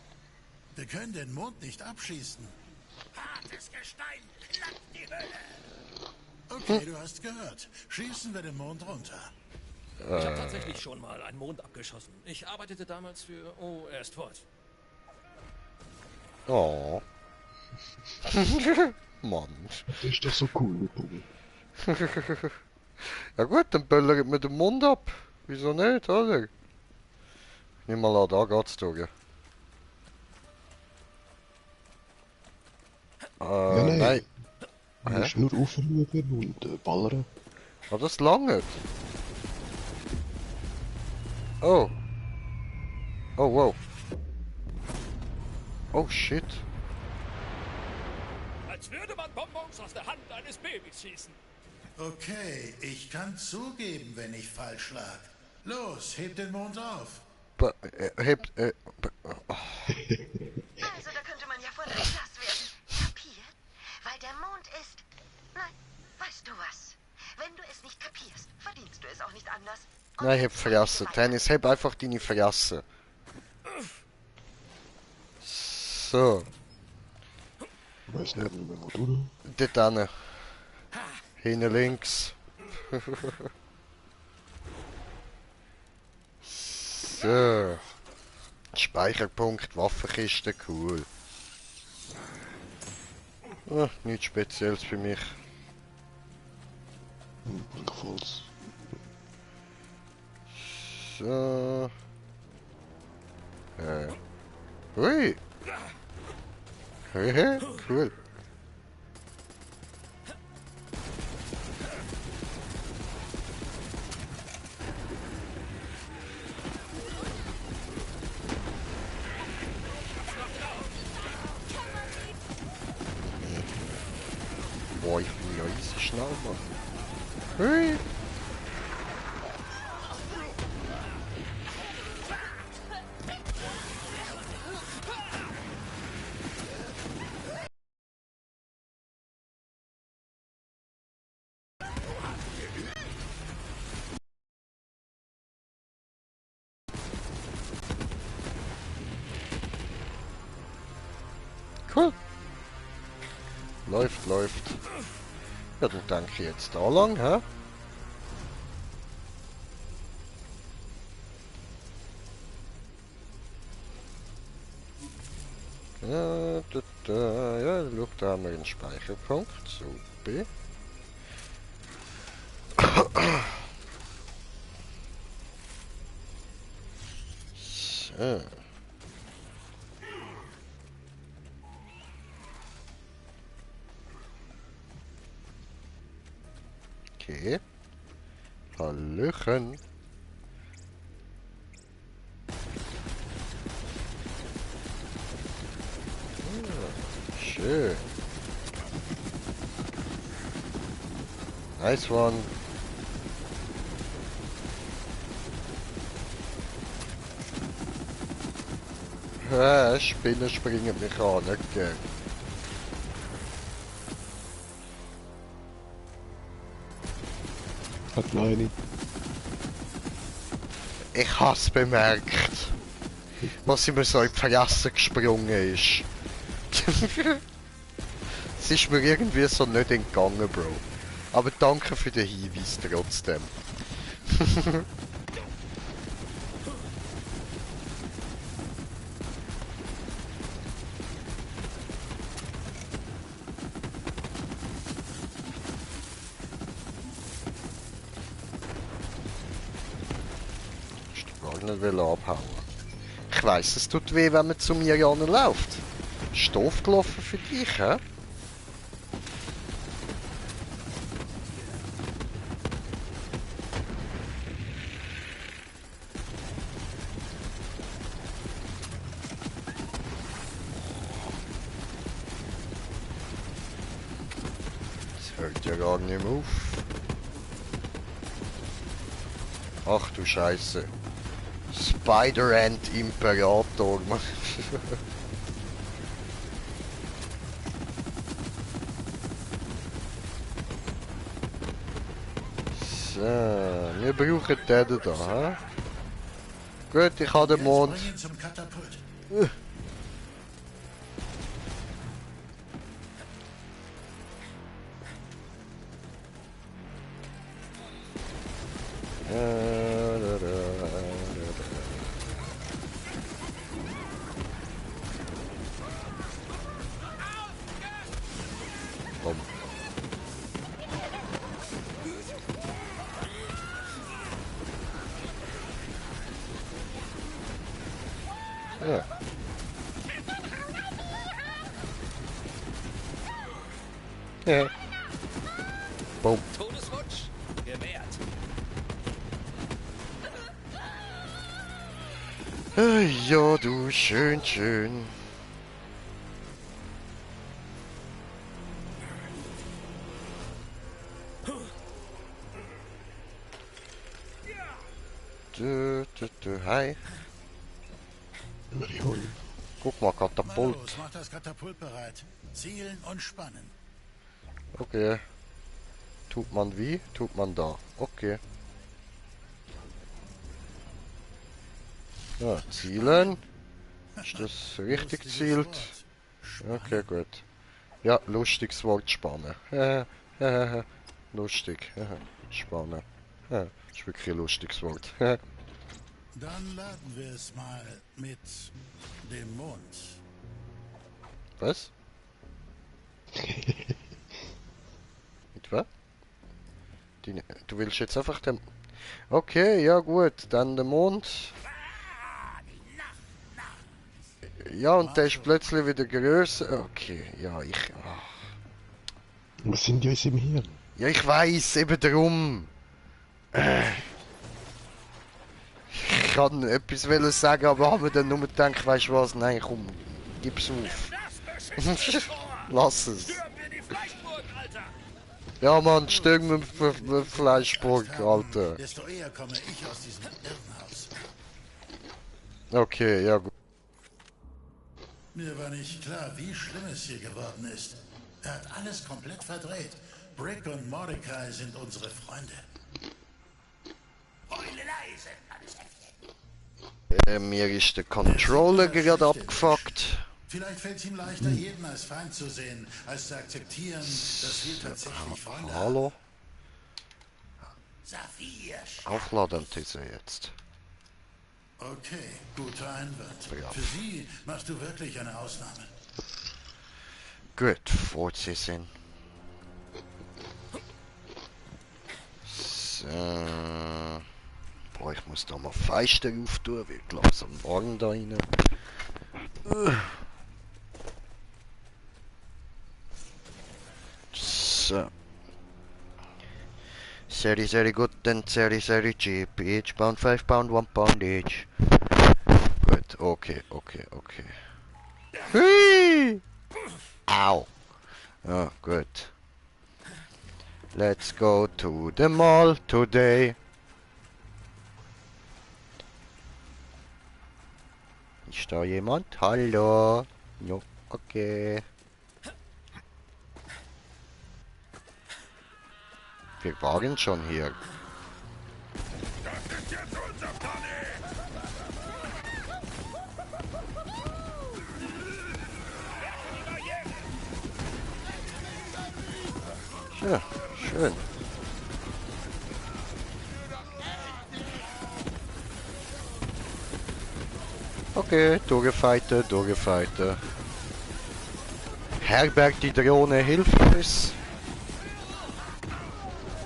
Wir können den Mond nicht abschießen. Hartes Gestein, klappt die Hölle! Okay, du hast gehört. Schießen wir den Mond runter. Ich habe tatsächlich schon mal einen Mond abgeschossen. Ich arbeitete damals für... Oh, er ist fort. Oh. Mann. Das ist doch so cool, Bubble. Ja gut, dann böllert mit dem Mund ab. Wieso nicht, oder? Nimm mal an, da geht's durch. Ja, nein. Du Hä? musst nur aufschauen und ballern. Ah, das langt. Oh. Oh, wow. Oh, shit. Als würde man Bonbons aus der Hand eines Babys schießen. Okay, ich kann zugeben, wenn ich falsch lag. Los, heb den Mond auf. Also, da könnte man ja voll Klasse werden. Kapiert? Weil der Mond ist... Nein, weißt du was? Wenn du es nicht kapierst, verdienst du es auch nicht anders. Nein, heb Fresse. Tennis, heb einfach deine Fresse. So. Ich weiß nicht mehr, wo du da. Dort hinten. Hinten links. So. Speicherpunkt, Waffenkiste, cool. Ah, nichts Spezielles für mich. Mir gefällt's. So. Hui. Hehe, cool. Boah, ich bin ja easy schnell, Mann. Hui. Cool. Läuft. Ja, dann danke jetzt da lang, hä? Ja, ja, schau, da haben wir einen Speicherpunkt. Super. So. Okay. Hallöchen. Schön. Nice one. Spinnen springen mich an, nicht gern. Hat noch eine. Ich hab's bemerkt. Was immer so in die Fresse gesprungen ist. Es ist mir irgendwie so nicht entgangen, Bro. Aber danke für den Hinweis trotzdem. Nicht abhauen. Ich weiss, es tut weh, wenn man zu mir läuft. Stoff gelaufen für dich, hä? Das hört ja gar nicht mehr auf. Ach du Scheiße. Spider-Ant Imperator, Mann. So, wir brauchen den da, hä? Gut, ich habe den Mond. Ja. Ja. Boom. Todeswunsch gewährt. Ja, du, schön, schön. Hi. Guck mal, Katapult. Los, mach das Katapult bereit. Zielen und spannen. Okay. Tut man wie? Tut man da. Okay. Ja, zielen. Ist das richtig zielt? Okay, gut. Ja, lustiges Wort, spannen. Lustig. Spannen. Ja, ist wirklich ein lustiges Wort. Dann laden wir es mal mit dem Mond. Was? Mit was? Du willst jetzt einfach den... Okay, ja gut, dann der Mond. Ja, und der ist plötzlich wieder größer. Okay, ja, Wir sind ja uns im Hirn. Ja, ich weiß, eben darum. Ich kann etwas sagen, aber habe mir dann nur gedacht, weißt du was? Nein, komm, gib's auf. Lass es. Ja, Mann, stürm mit Fleischburg, Alter. Desto eher komme ich aus diesem Irrenhaus. Okay, ja gut. Mir war nicht klar, wie schlimm es hier geworden ist. Er hat alles komplett verdreht. Brick und Mordecai sind unsere Freunde. Mir ist der Controller gerade abgefuckt. Vielleicht fällt es ihm leichter, jeden als Feind zu sehen, als zu akzeptieren, dass wir tatsächlich Freunde haben. Hallo? Aufladen diese jetzt. Okay, guter Einwand. Ja. Für Sie machst du wirklich eine Ausnahme. Gut, fortsetzen. So. Boah, ich muss da mal Fenster auftun, wird langsam warm da rein. So. Very good and very cheap. Each pound, 5 pound, 1 pound each. Gut, okay. Hui! Au! Ja, gut. Let's go to the mall today. Ist da jemand? Hallo? Jo, okay. Wir waren schon hier. Das ist jetzt unser Planet! Ja, schön. Okay, durchgefightet, durchgefightet. Herbert, die Drohne hilft uns.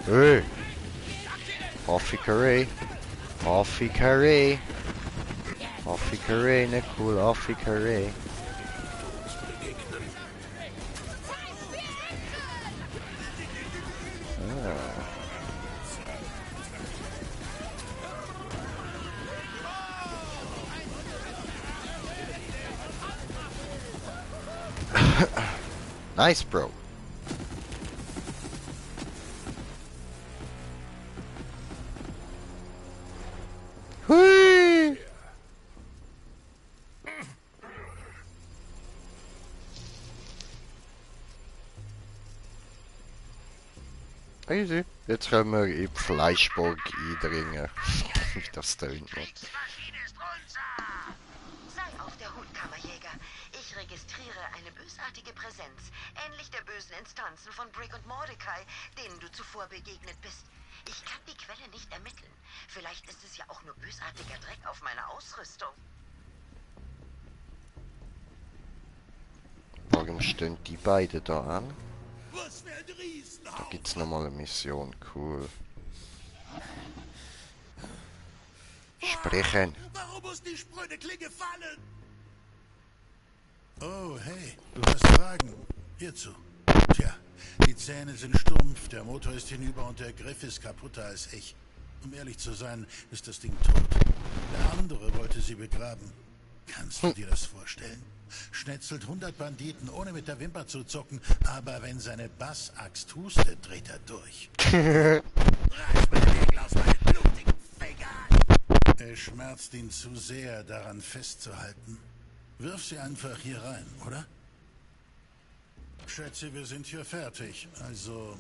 Hey. Affikerei. Affikerei. Affikerei, ne cool, Affikerei. Nice, bro. Hui! Easy. Jetzt können wir in die Fleischburg eindringen. Das tönt noch. Sei auf der Hut, Kammerjäger. Ich registriere eine bösartige Präsenz, ähnlich der bösen Instanzen von Brick und Mordecai, denen du zuvor begegnet bist. Ich kann die Quelle nicht ermitteln. Vielleicht ist es ja auch nur bösartiger Dreck auf meiner Ausrüstung. Warum stehen die beiden da an? Da gibt's nochmal eine Mission, cool. Sprechen. Warum muss die spröde Klinge fallen? Oh, hey, du hast Fragen. Hierzu. Tja, die Zähne sind stumpf, der Motor ist hinüber und der Griff ist kaputter als ich. Um ehrlich zu sein, ist das Ding tot. Der andere wollte sie begraben. Kannst du dir das vorstellen? Schnetzelt 100 Banditen, ohne mit der Wimper zu zucken, aber wenn seine Bassaxt hustet, dreht er durch. Reiß mir den Nägel aus meinen blutigen Fingern! Es schmerzt ihn zu sehr, daran festzuhalten. Wirf sie einfach hier rein, oder? Schätze, wir sind hier fertig, also...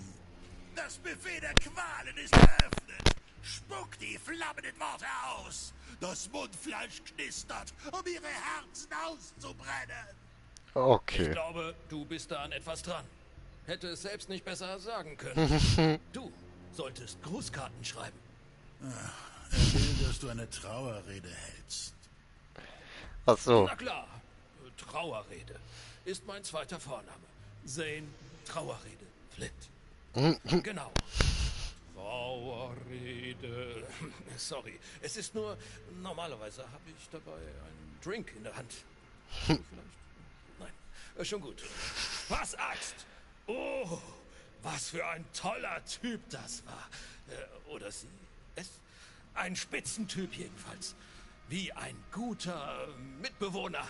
Das Buffet der Qualen ist eröffnet! Spuck die flammenden Worte aus! Das Mundfleisch knistert, um ihre Herzen auszubrennen! Okay. Ich glaube, du bist da an etwas dran. Hätte es selbst nicht besser sagen können. Du solltest Grußkarten schreiben. Er will, dass du eine Trauerrede hältst. Ach so. Na klar, Trauerrede ist mein zweiter Vorname. Zane Trauerrede Flint. Genau. Trauerrede. Sorry, es ist nur, normalerweise habe ich dabei einen Drink in der Hand. Vielleicht? Nein, schon gut. Bassaxt! Oh, was für ein toller Typ das war. Oder sie. Es? Ein Spitzentyp jedenfalls. Wie ein guter Mitbewohner.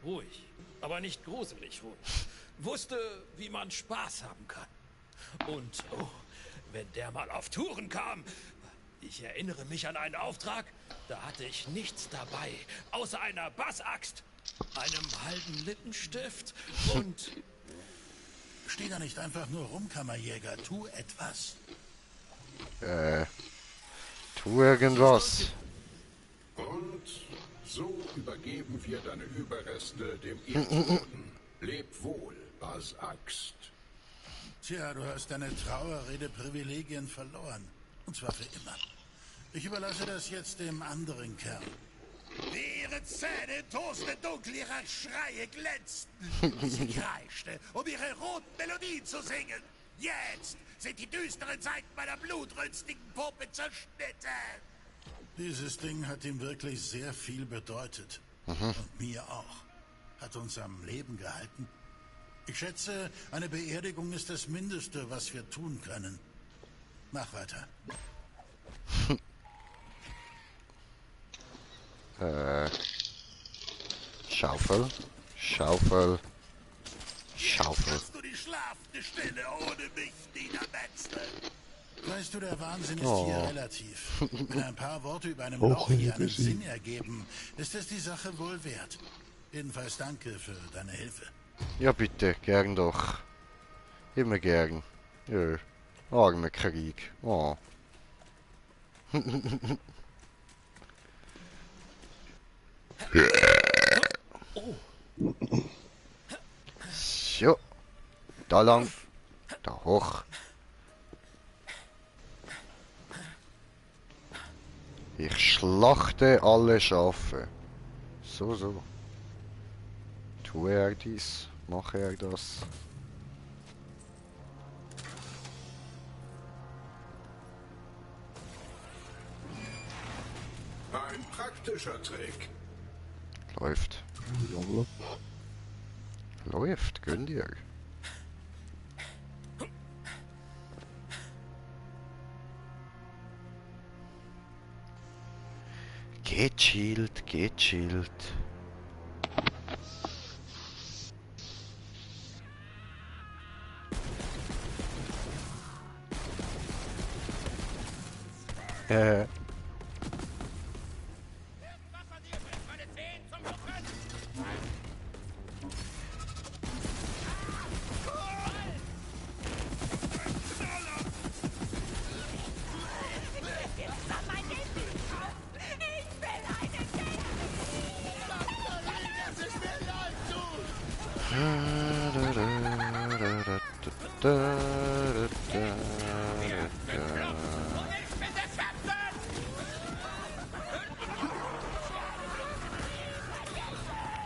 Ruhig, aber nicht gruselig ruhig. Wusste, wie man Spaß haben kann. Und, oh, wenn der mal auf Touren kam, ich erinnere mich an einen Auftrag, da hatte ich nichts dabei, außer einer Bassaxt, einem halben Lippenstift und... Steh da nicht einfach nur rum, Kammerjäger, tu etwas. Tu irgendwas. Und so übergeben wir deine Überreste dem Erdboden. Leb wohl, Basaxt. Tja, du hast deine Trauerrede-Privilegien verloren. Und zwar für immer. Ich überlasse das jetzt dem anderen Kerl. Wie ihre Zähne in tosenden Dunkel ihrer Schreie glänzten. Sie kreischte, um ihre roten Melodien zu singen. Jetzt sind die düsteren Seiten meiner blutrünstigen Puppe zerschnitten. Dieses Ding hat ihm wirklich sehr viel bedeutet. Und mir auch. Hat uns am Leben gehalten. Ich schätze, eine Beerdigung ist das Mindeste, was wir tun können. Mach weiter. Schaufel. Schaufel. Schaufel. Kannst du die schlaft eine Stelle ohne mich, Niedermetzel. Weißt du, der Wahnsinn ist Oh. hier relativ. Wenn ein paar Worte über einem Auch Loch hier eine einen Busy. Sinn ergeben, ist es die Sache wohl wert. Jedenfalls danke für deine Hilfe. Ja bitte, gern doch. Immer gern. Ja. Armer Krieg. Oh. So. Da lang. Da hoch. Ich schlachte alle Schafe. So, so. Tue er dies, mache er das. Ein praktischer Trick. Läuft. Läuft, gönn dir. Gechillt, gechillt. Äh.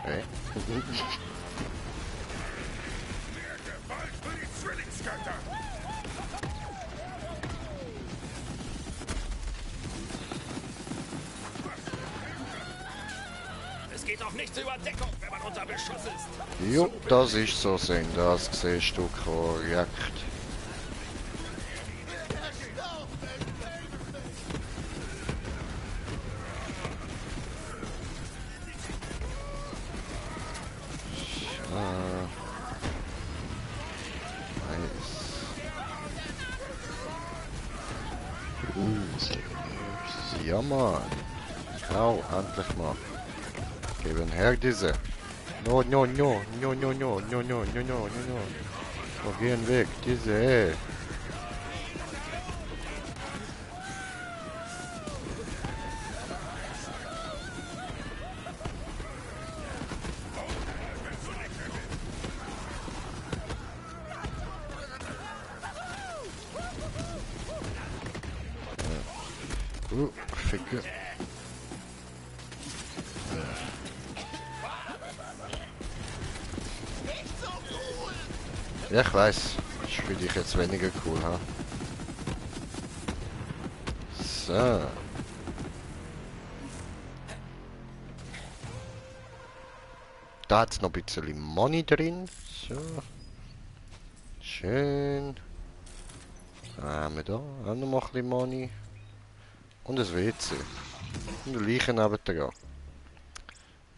Okay. Es geht doch nichts über Deckung, wenn man unter Beschuss ist. Jo, das ist so Sinn, das siehst du korrekt. Ja, Mann. Hau, endlich mal. Geben her diese. No, no, no, no, no, no, no, no, no, no, no, no. So, gehen weg, diese. Ficke. Ja, ich weiß. Ich fühle dich jetzt weniger cool, ha? So. Da hat's noch ein bisschen Money drin. So. Schön. Haben wir da auch noch mal ein bisschen Money. Und ein WC. Und eine Leiche nebendran.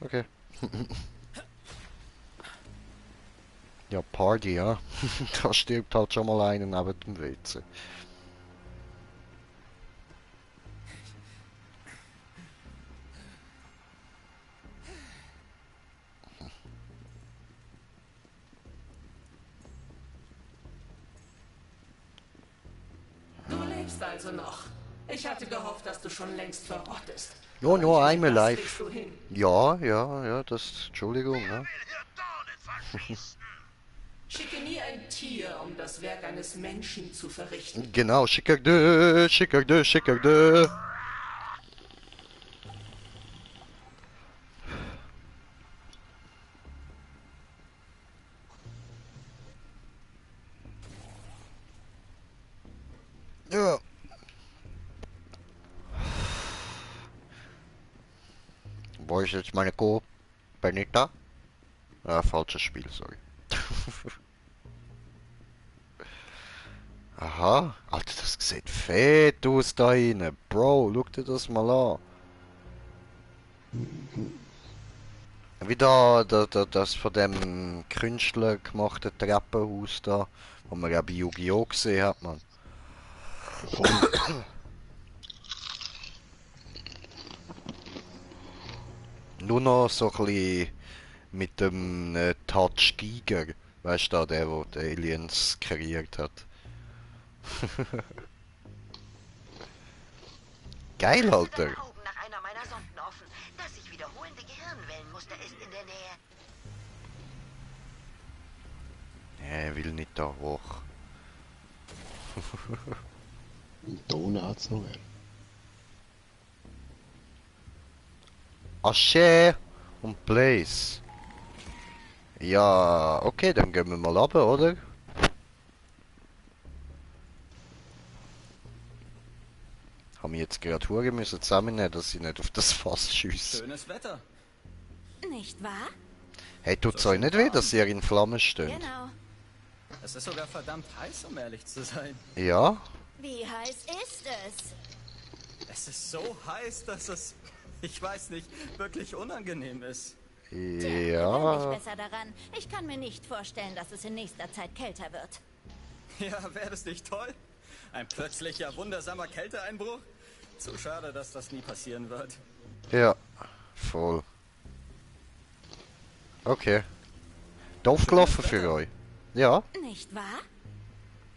Okay. Ja, Party, ja. Da stirbt halt schon mal einer neben dem WC. Du lebst also noch. Ich hatte gehofft, dass du schon längst verrottest. Ja, nur einmal Das live. kriegst du hin. Ja, ja, ja, das. Entschuldigung, ja. Schicke nie ein Tier, um das Werk eines Menschen zu verrichten. Genau, Schickerde, Schickerde, Schickerde. Ja. Wo ist jetzt meine Co? Benita? Ah, falsches Spiel, sorry. Aha, Alter, das sieht fett aus da rein. Bro, schau dir das mal an. Wie das von dem Künstler gemachte Treppenhaus da, wo man ja bei Yu-Gi-Oh! Gesehen hat, man. Nur noch so ein bisschen mit dem Touch Giger. Weißt du, der die Aliens kreiert hat. Geil, Alter. Augen nach einer meiner Sonden offen. Das sich wiederholende Gehirnwellenmuster ist in der Nähe. Er will nicht da hoch. Da unten hat es noch mehr. Asche und Blaze. Ja, okay, dann gehen wir mal runter, oder? Haben wir jetzt gerade Huren müssen zusammennehmen, dass sie nicht auf das Fass schiessen. Schönes Wetter. Nicht wahr? Hey, tut's euch nicht weh, dass ihr in Flammen steht? Genau. Es ist sogar verdammt heiß, um ehrlich zu sein. Ja? Wie heiß ist es? Es ist so heiß, dass es, ich weiß nicht, wirklich unangenehm ist. Gewöhn Ja. dich besser daran. Ich kann mir nicht vorstellen, dass es in nächster Zeit kälter wird. Ja, wäre das nicht toll? Ein plötzlicher, wundersamer Kälteeinbruch? Zu schade, dass das nie passieren wird. Ja, voll. Okay. Doof gelaufen für euch. Ja? Nicht wahr?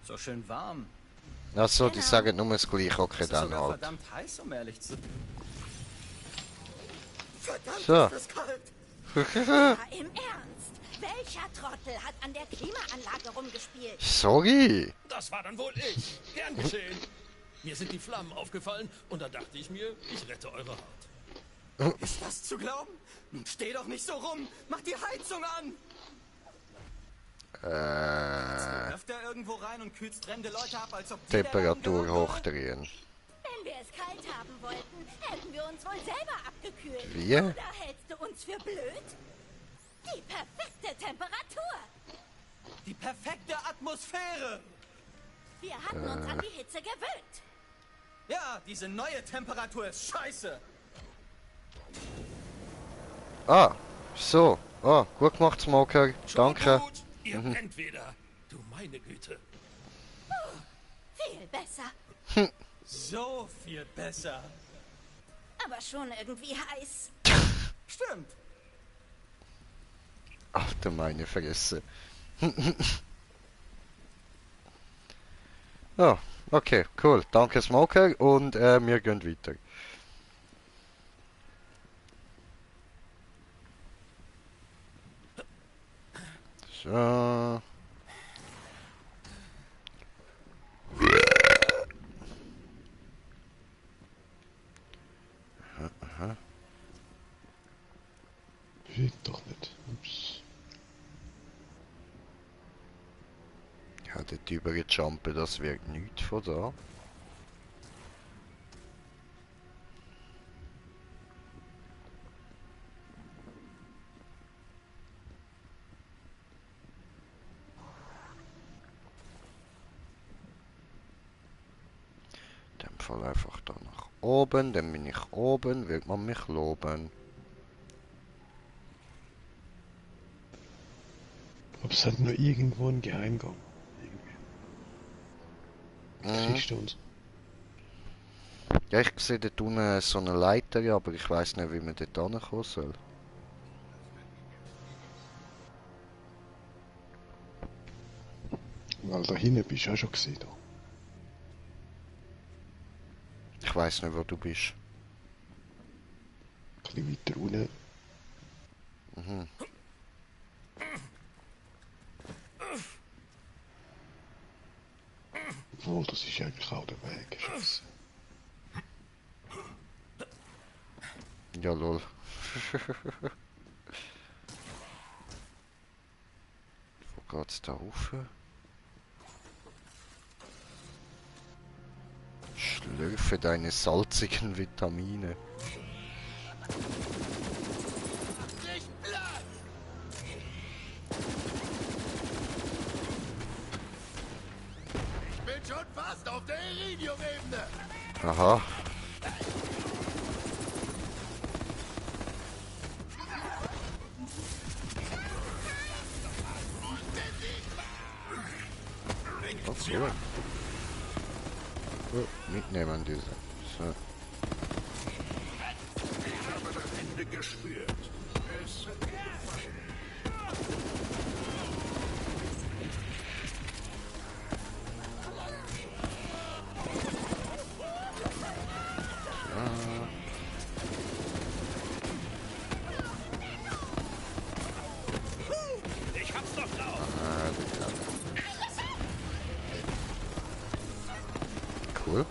So schön warm. Achso, die sagen nur das gleiche, okay, Es ist dann sogar halt. verdammt heiß, um ehrlich zu sein. Verdammt, So. ist das kalt. Ja, im Ernst. Welcher Trottel hat an der Klimaanlage rumgespielt? Sorry. Das war dann wohl ich. Gern geschehen. Mir sind die Flammen aufgefallen und da dachte ich mir, ich rette eure Haut. Ist das zu glauben? Nun steh doch nicht so rum. Mach die Heizung an. Öfter irgendwo rein und kühlst fremde Leute ab, als ob die Temperatur hochdrehen. Wenn wir es kalt haben wollten, hätten wir uns wohl selber abgekühlt. Wir? Oder hältst du uns für blöd? Die perfekte Temperatur. Die perfekte Atmosphäre. Wir hatten uns an die Hitze gewöhnt. Ja, diese neue Temperatur ist scheiße. Ah, so. Ah, gut gemacht, Smoker. Danke. Gut, ihr brennt wieder. Du meine Güte. Viel besser. So viel besser. Aber schon irgendwie heiß. Stimmt. Ach du meine Fresse. Ja, okay, cool. Danke, Smoker. Und wir gehen weiter. So. Aha. Geht doch nicht. Ups. Ja, dort überjumpen, das wird nichts von da. In dem Fall einfach da nach oben, dann bin ich oben, wird man mich loben. Aber es hat nur irgendwo einen Geheimgang. Kriegst du uns? Ja, ich sehe dort unten so eine Leiter, aber ich weiß nicht, wie man dort hinkommen soll. Weil da hinten bist du auch schon gesehen. Da. Ich weiß nicht, wo du bist. Ein bisschen weiter unten. Mhm. Obwohl, das ist eigentlich auch der Weg. Scheiße. Ja, lol. Wo geht's da rauf? Schlürfe deine salzigen Vitamine. Ich bin schon fast auf der Iridium-Ebene. Aha. Oh, cool. Oh, mitnehmen diese. So. Ich habe das Ende gespürt. Es hat mir gefallen. Ich hab's doch drauf. Cool.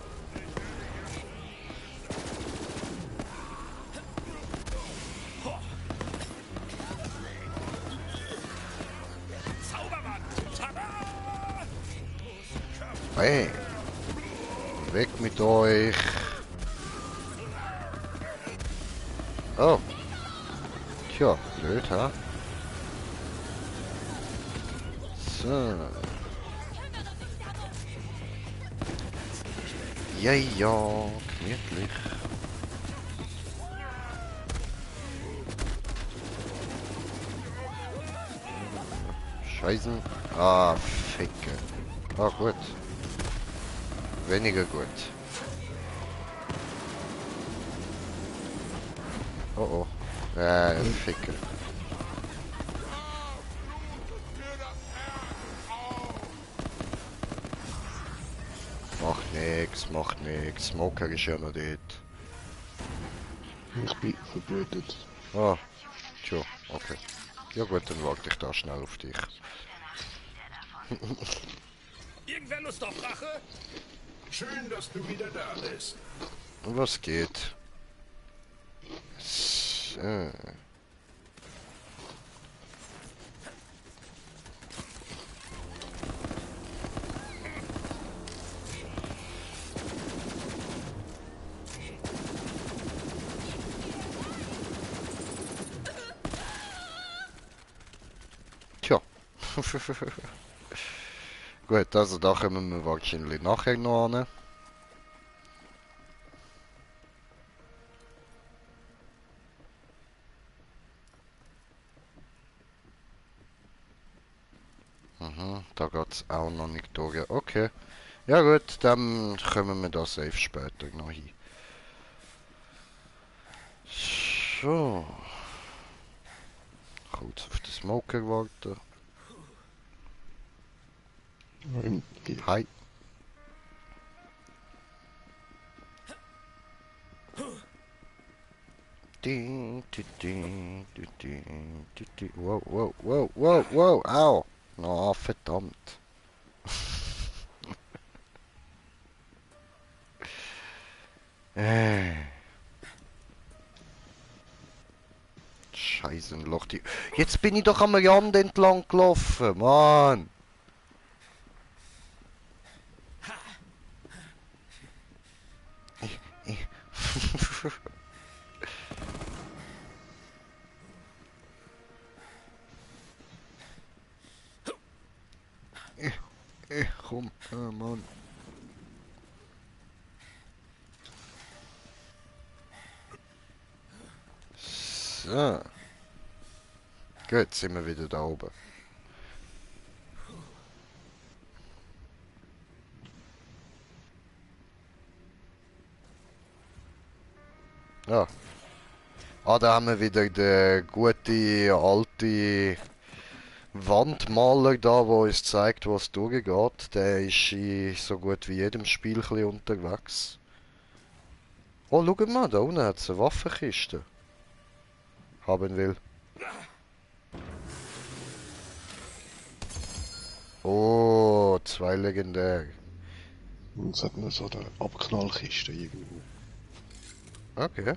Zaubermann. Tada! Hey. Weg mit euch. Oh. Tja, blöd, ha? So. Ja, ja, gemütlich. Scheißen. Ah, Ficke. Ah, gut. Weniger gut. Oh, oh. Ficke. Macht nix. Smoker ist ja noch dort. Ich bin verblutet. Ah, tja, okay. Ja gut, dann warte ich da schnell auf dich. Irgendwer Lust auf Rache? Schön, dass du wieder da bist. Was geht? So. Tja. Gut, also da kommen wir wahrscheinlich nachher noch an. Da geht's auch noch nicht durch. Okay. Ja gut, dann kommen wir da safe später noch hin. So. Kurz auf den Smoker warten. Hi. Wow, wow, wow, wow, wow, au. Na, verdammt. Scheiße, ein Loch. Jetzt bin ich doch am Rand entlang gelaufen, Mann. Komm, Mann. So. Gut, sind wir wieder da oben. Ja. Ah, da haben wir wieder den guten, alten Wandmaler da, der uns zeigt, was durchgeht. Der ist in so gut wie jedem Spiel ein bisschen unterwegs. Oh, schau mal, da unten hat es eine Waffenkiste. Haben will. Oh, 2 legendär. Und es hat nur so eine Abknallkiste irgendwo. Okay.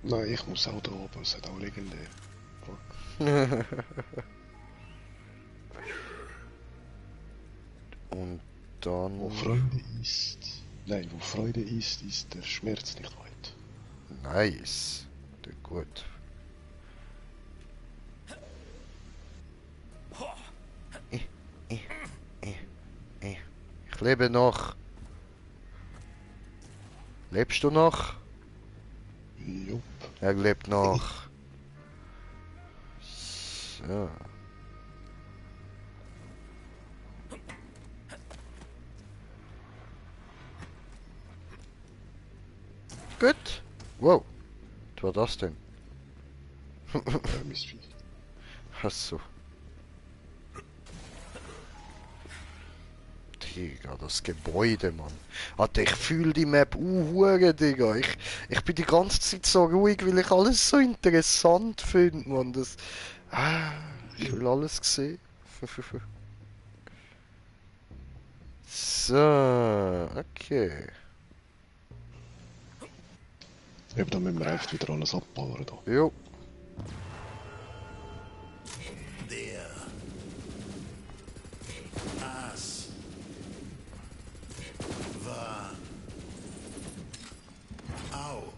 Nein, ich muss auch da oben, es hat auch legendär. Und dann... Wo Freude ist... Nein, wo Freude ist, ist der Schmerz nicht weit. Nice. Gut. Ich lebe noch. Lebst du noch? Jupp. Er lebt noch. So. Gut. Wow. Was war das denn? Mistvieh. Achso. Digga, das Gebäude, Mann. Alter, ich fühle die Map hure, Digga. Ich bin die ganze Zeit so ruhig, weil ich alles so interessant finde, Mann. Das... ich will alles sehen. So, okay. Eben, da müssen wir einfach wieder alles abbauen. Da. Jo. Der Aas war Aug.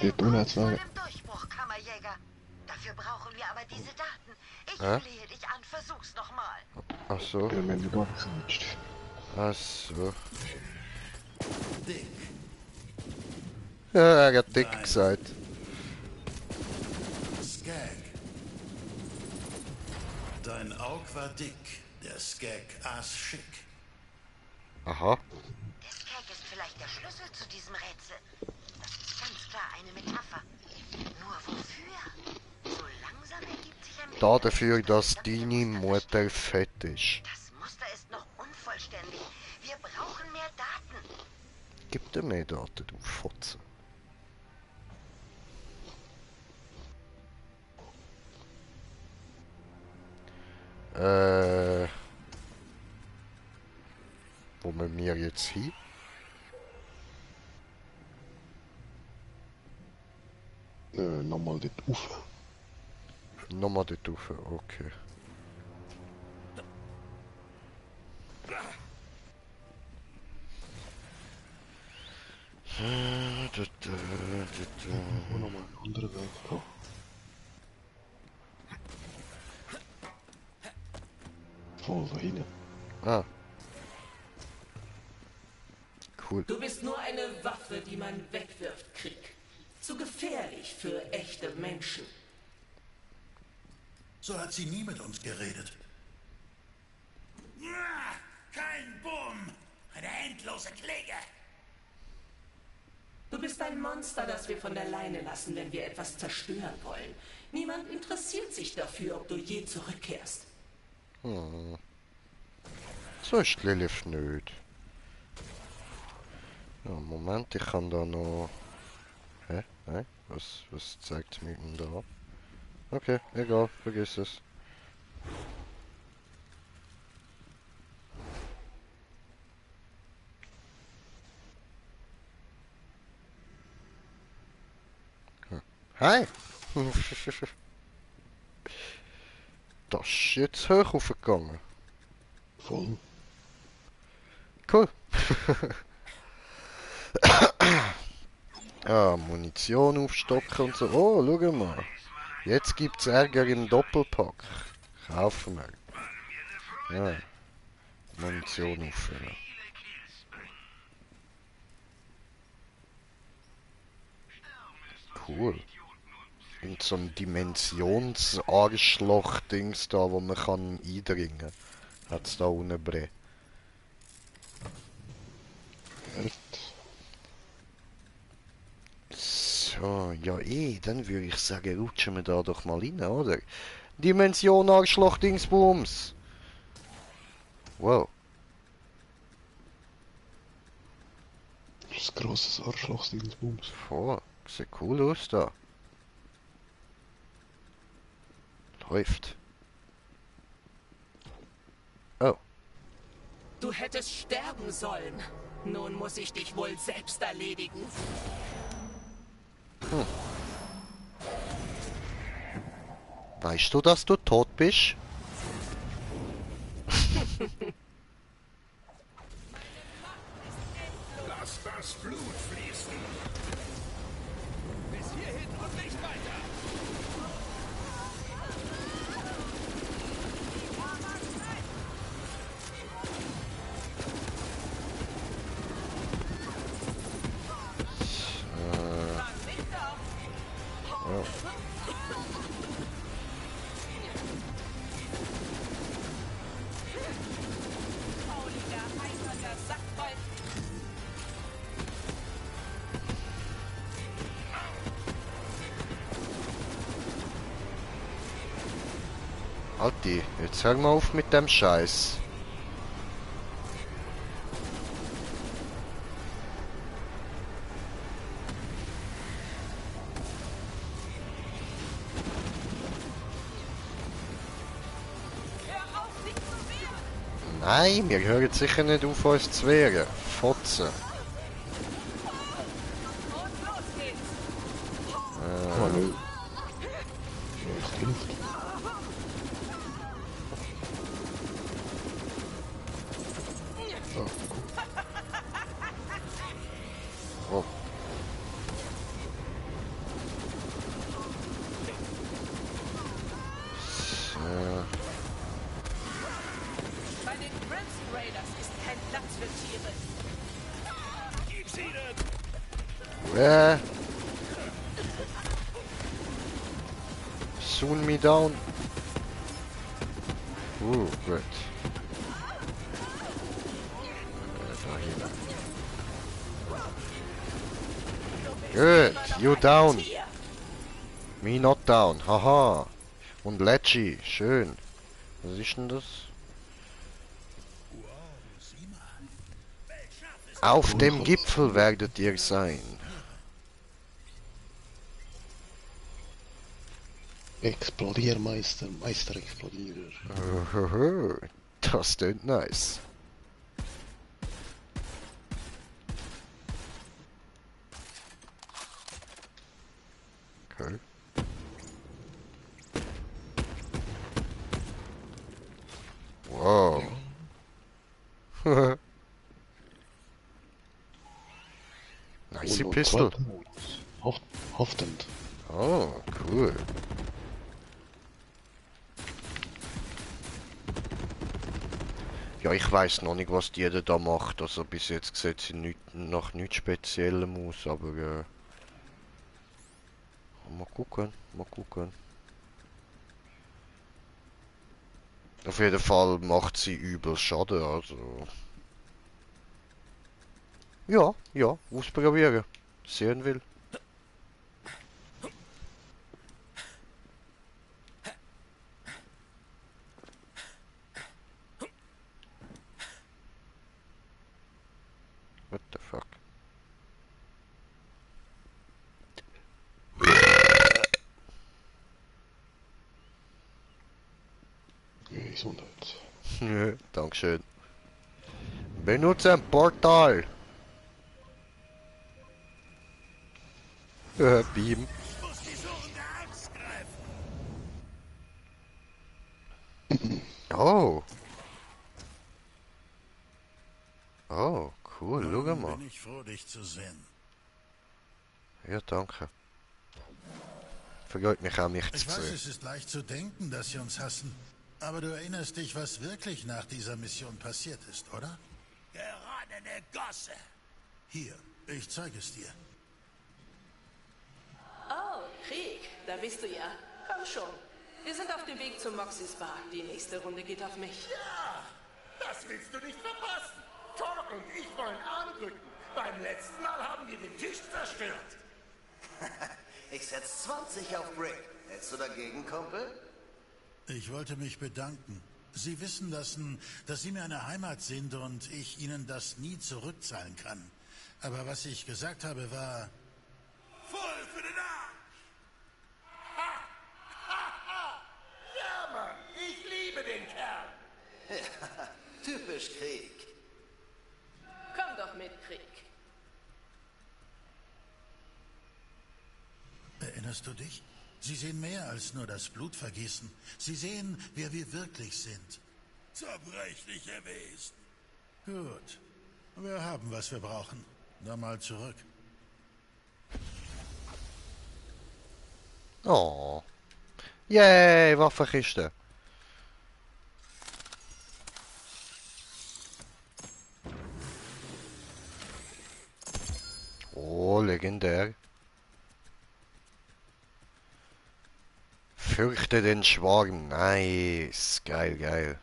Dort unten hat's Vor dem Durchbruch, Kammerjäger. Dafür brauchen wir aber diese Daten. Ich flehe dich an, versuch's nochmal. Ach so. Ja, wir haben gar nichts gerutscht. Ach so. Dick. Ja, er hat dick gesagt. Skag. Dein Aug war dick, der Skag aß schick. Aha. Der Skag ist vielleicht der Schlüssel zu diesem Rätsel. Das ist ganz klar eine Metapher. Nur wofür? So langsam ergibt sich ein Bild. Dafür, dass deine Mutter fett ist. Das Muster ist noch unvollständig. Wir brauchen mehr Daten. Gib dir mehr Daten, du Fotze. Wo müssen wir jetzt hin? Nochmal dort rauf. Nochmal dort rauf, okay. Wo nochmal einen anderen Weg gehen. Voll da hinten. Ah. Cool. Du bist nur eine Waffe, die man wegwirft, Krieg. Zu gefährlich für echte Menschen. So hat sie nie mit uns geredet. Kein Bumm! Eine endlose Klinge! Du bist ein Monster, das wir von der Leine lassen, wenn wir etwas zerstören wollen. Niemand interessiert sich dafür, ob du je zurückkehrst. So ist Lilith nicht. Ja, Moment, ich kann da noch... Hä? Nein? Was zeigt mir denn da? Okay, egal, vergiss es. Hi! Das ist jetzt hoch aufgegangen. Voll. Cool. Ah, Munition aufstocken und so. Oh, schau mal. Jetzt gibt's Ärger im Doppelpack. Kaufen wir. Ja. Munition auffüllen. Cool. Und so ein Dimensions-Arschloch-Dings da, wo man kann eindringen. Hat's da unten bre. So, ja dann würde ich sagen, rutschen wir da doch mal rein, oder? Dimension Arschloch-Dingsbums! Wow. Das ist ein grosses Arschloch-Dingsbums. Oh, sieht cool aus da. Läuft. Oh. Du hättest sterben sollen. Nun muss ich dich wohl selbst erledigen. Weißt du, dass du tot bist? Lass das Blut fließen! Bis hierhin und nicht weiter! Alti, jetzt hör mal auf mit dem Scheiß. Nein, wir hören sicher nicht auf, uns zu wehren. Fotzen. Hallo. Echt Luft. Oh. So. Bei den Crimson Raiders ist kein Platz für Tiere. Gib's ihnen! Soon me down. Gut. Good, you down. Me not down, haha. Und Lecci, schön. Was ist denn das? Auf dem Gipfel werdet ihr sein. Explodiermeister, Meisterexplodierer. Das klingt nice. Okay. Wow. Nice Pistol. Hoftend. Oh, cool. Ja, ich weiß noch nicht, was die da macht. Also bis jetzt sieht sie nicht, nach nichts Speziellem aus, aber mal gucken. Auf jeden Fall macht sie übel Schaden, also. Ja, ausprobieren. Sehen will. What the fuck? Gesundheit. Dankeschön. Benutze ein Portal. Beam. Oh. Oh, cool, schau mal. Bin ich froh, dich zu sehen. Ja, danke. Vergeht mich auch nicht Ich zu weiß, sehen. es ist leicht zu denken, dass sie uns hassen. Aber du erinnerst dich, was wirklich nach dieser Mission passiert ist, oder? Geronnene Gosse. Hier, ich zeige es dir. Oh, Krieg, da bist du ja. Komm schon. Wir sind auf dem Weg zum Moxys Bar. Die nächste Runde geht auf mich. Ja, das willst du nicht verpassen. Thor und ich wollen anrücken. Beim letzten Mal haben wir den Tisch zerstört. Ich setz 20 auf Brick. Hättest du dagegen, Kumpel? Ich wollte mich bedanken. Sie wissen lassen, dass Sie mir eine Heimat sind und ich Ihnen das nie zurückzahlen kann. Aber was ich gesagt habe, war... Voll für den Arsch! Ha! Ha! Ha! Ja, Mann, ich liebe den Kerl. Ja, typisch Krieg. Komm doch mit, Krieg. Erinnerst du dich? Sie sehen mehr als nur das Blutvergießen. Sie sehen, wer wir wirklich sind. Zerbrechliche Wesen. Gut. Wir haben, was wir brauchen. Dann mal zurück. Oh. Yay, Waffenkiste. Oh, legendär. Fürchte den Schwarm. Nice. Geil.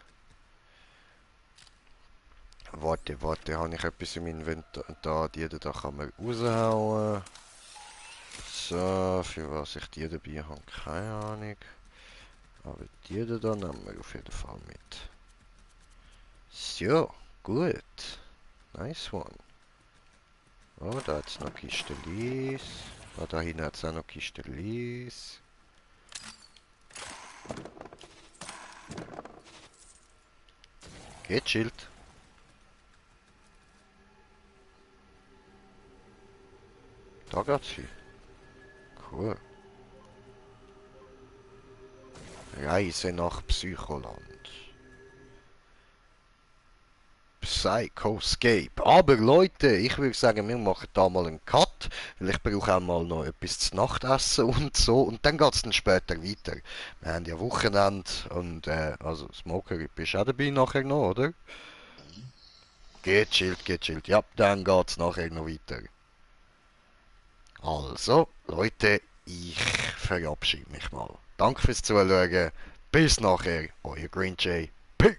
Warte, habe ich etwas im Inventar? Die da kann man raushauen. So, für was ich die dabei habe, keine Ahnung. Aber die da nehmen wir auf jeden Fall mit. So, gut. Nice one. Oh, da hat es noch Kiste Lies. Oh, da hinten hat es auch noch Kiste Lies. Geht, Schild. Da geht's hin. Cool. Reise nach Psycholand. Psychoscape. Aber Leute, ich würde sagen, wir machen da mal einen Cut, weil ich brauche auch mal noch etwas zu Nachtessen und so. Und dann geht es dann später weiter. Wir haben ja Wochenende und also Smoker, bist du auch dabei nachher noch, oder? Geht chillt. Ja, dann geht es nachher noch weiter. Also, Leute, ich verabschiede mich mal. Danke fürs Zuschauen. Bis nachher, euer Green Jay. Peace!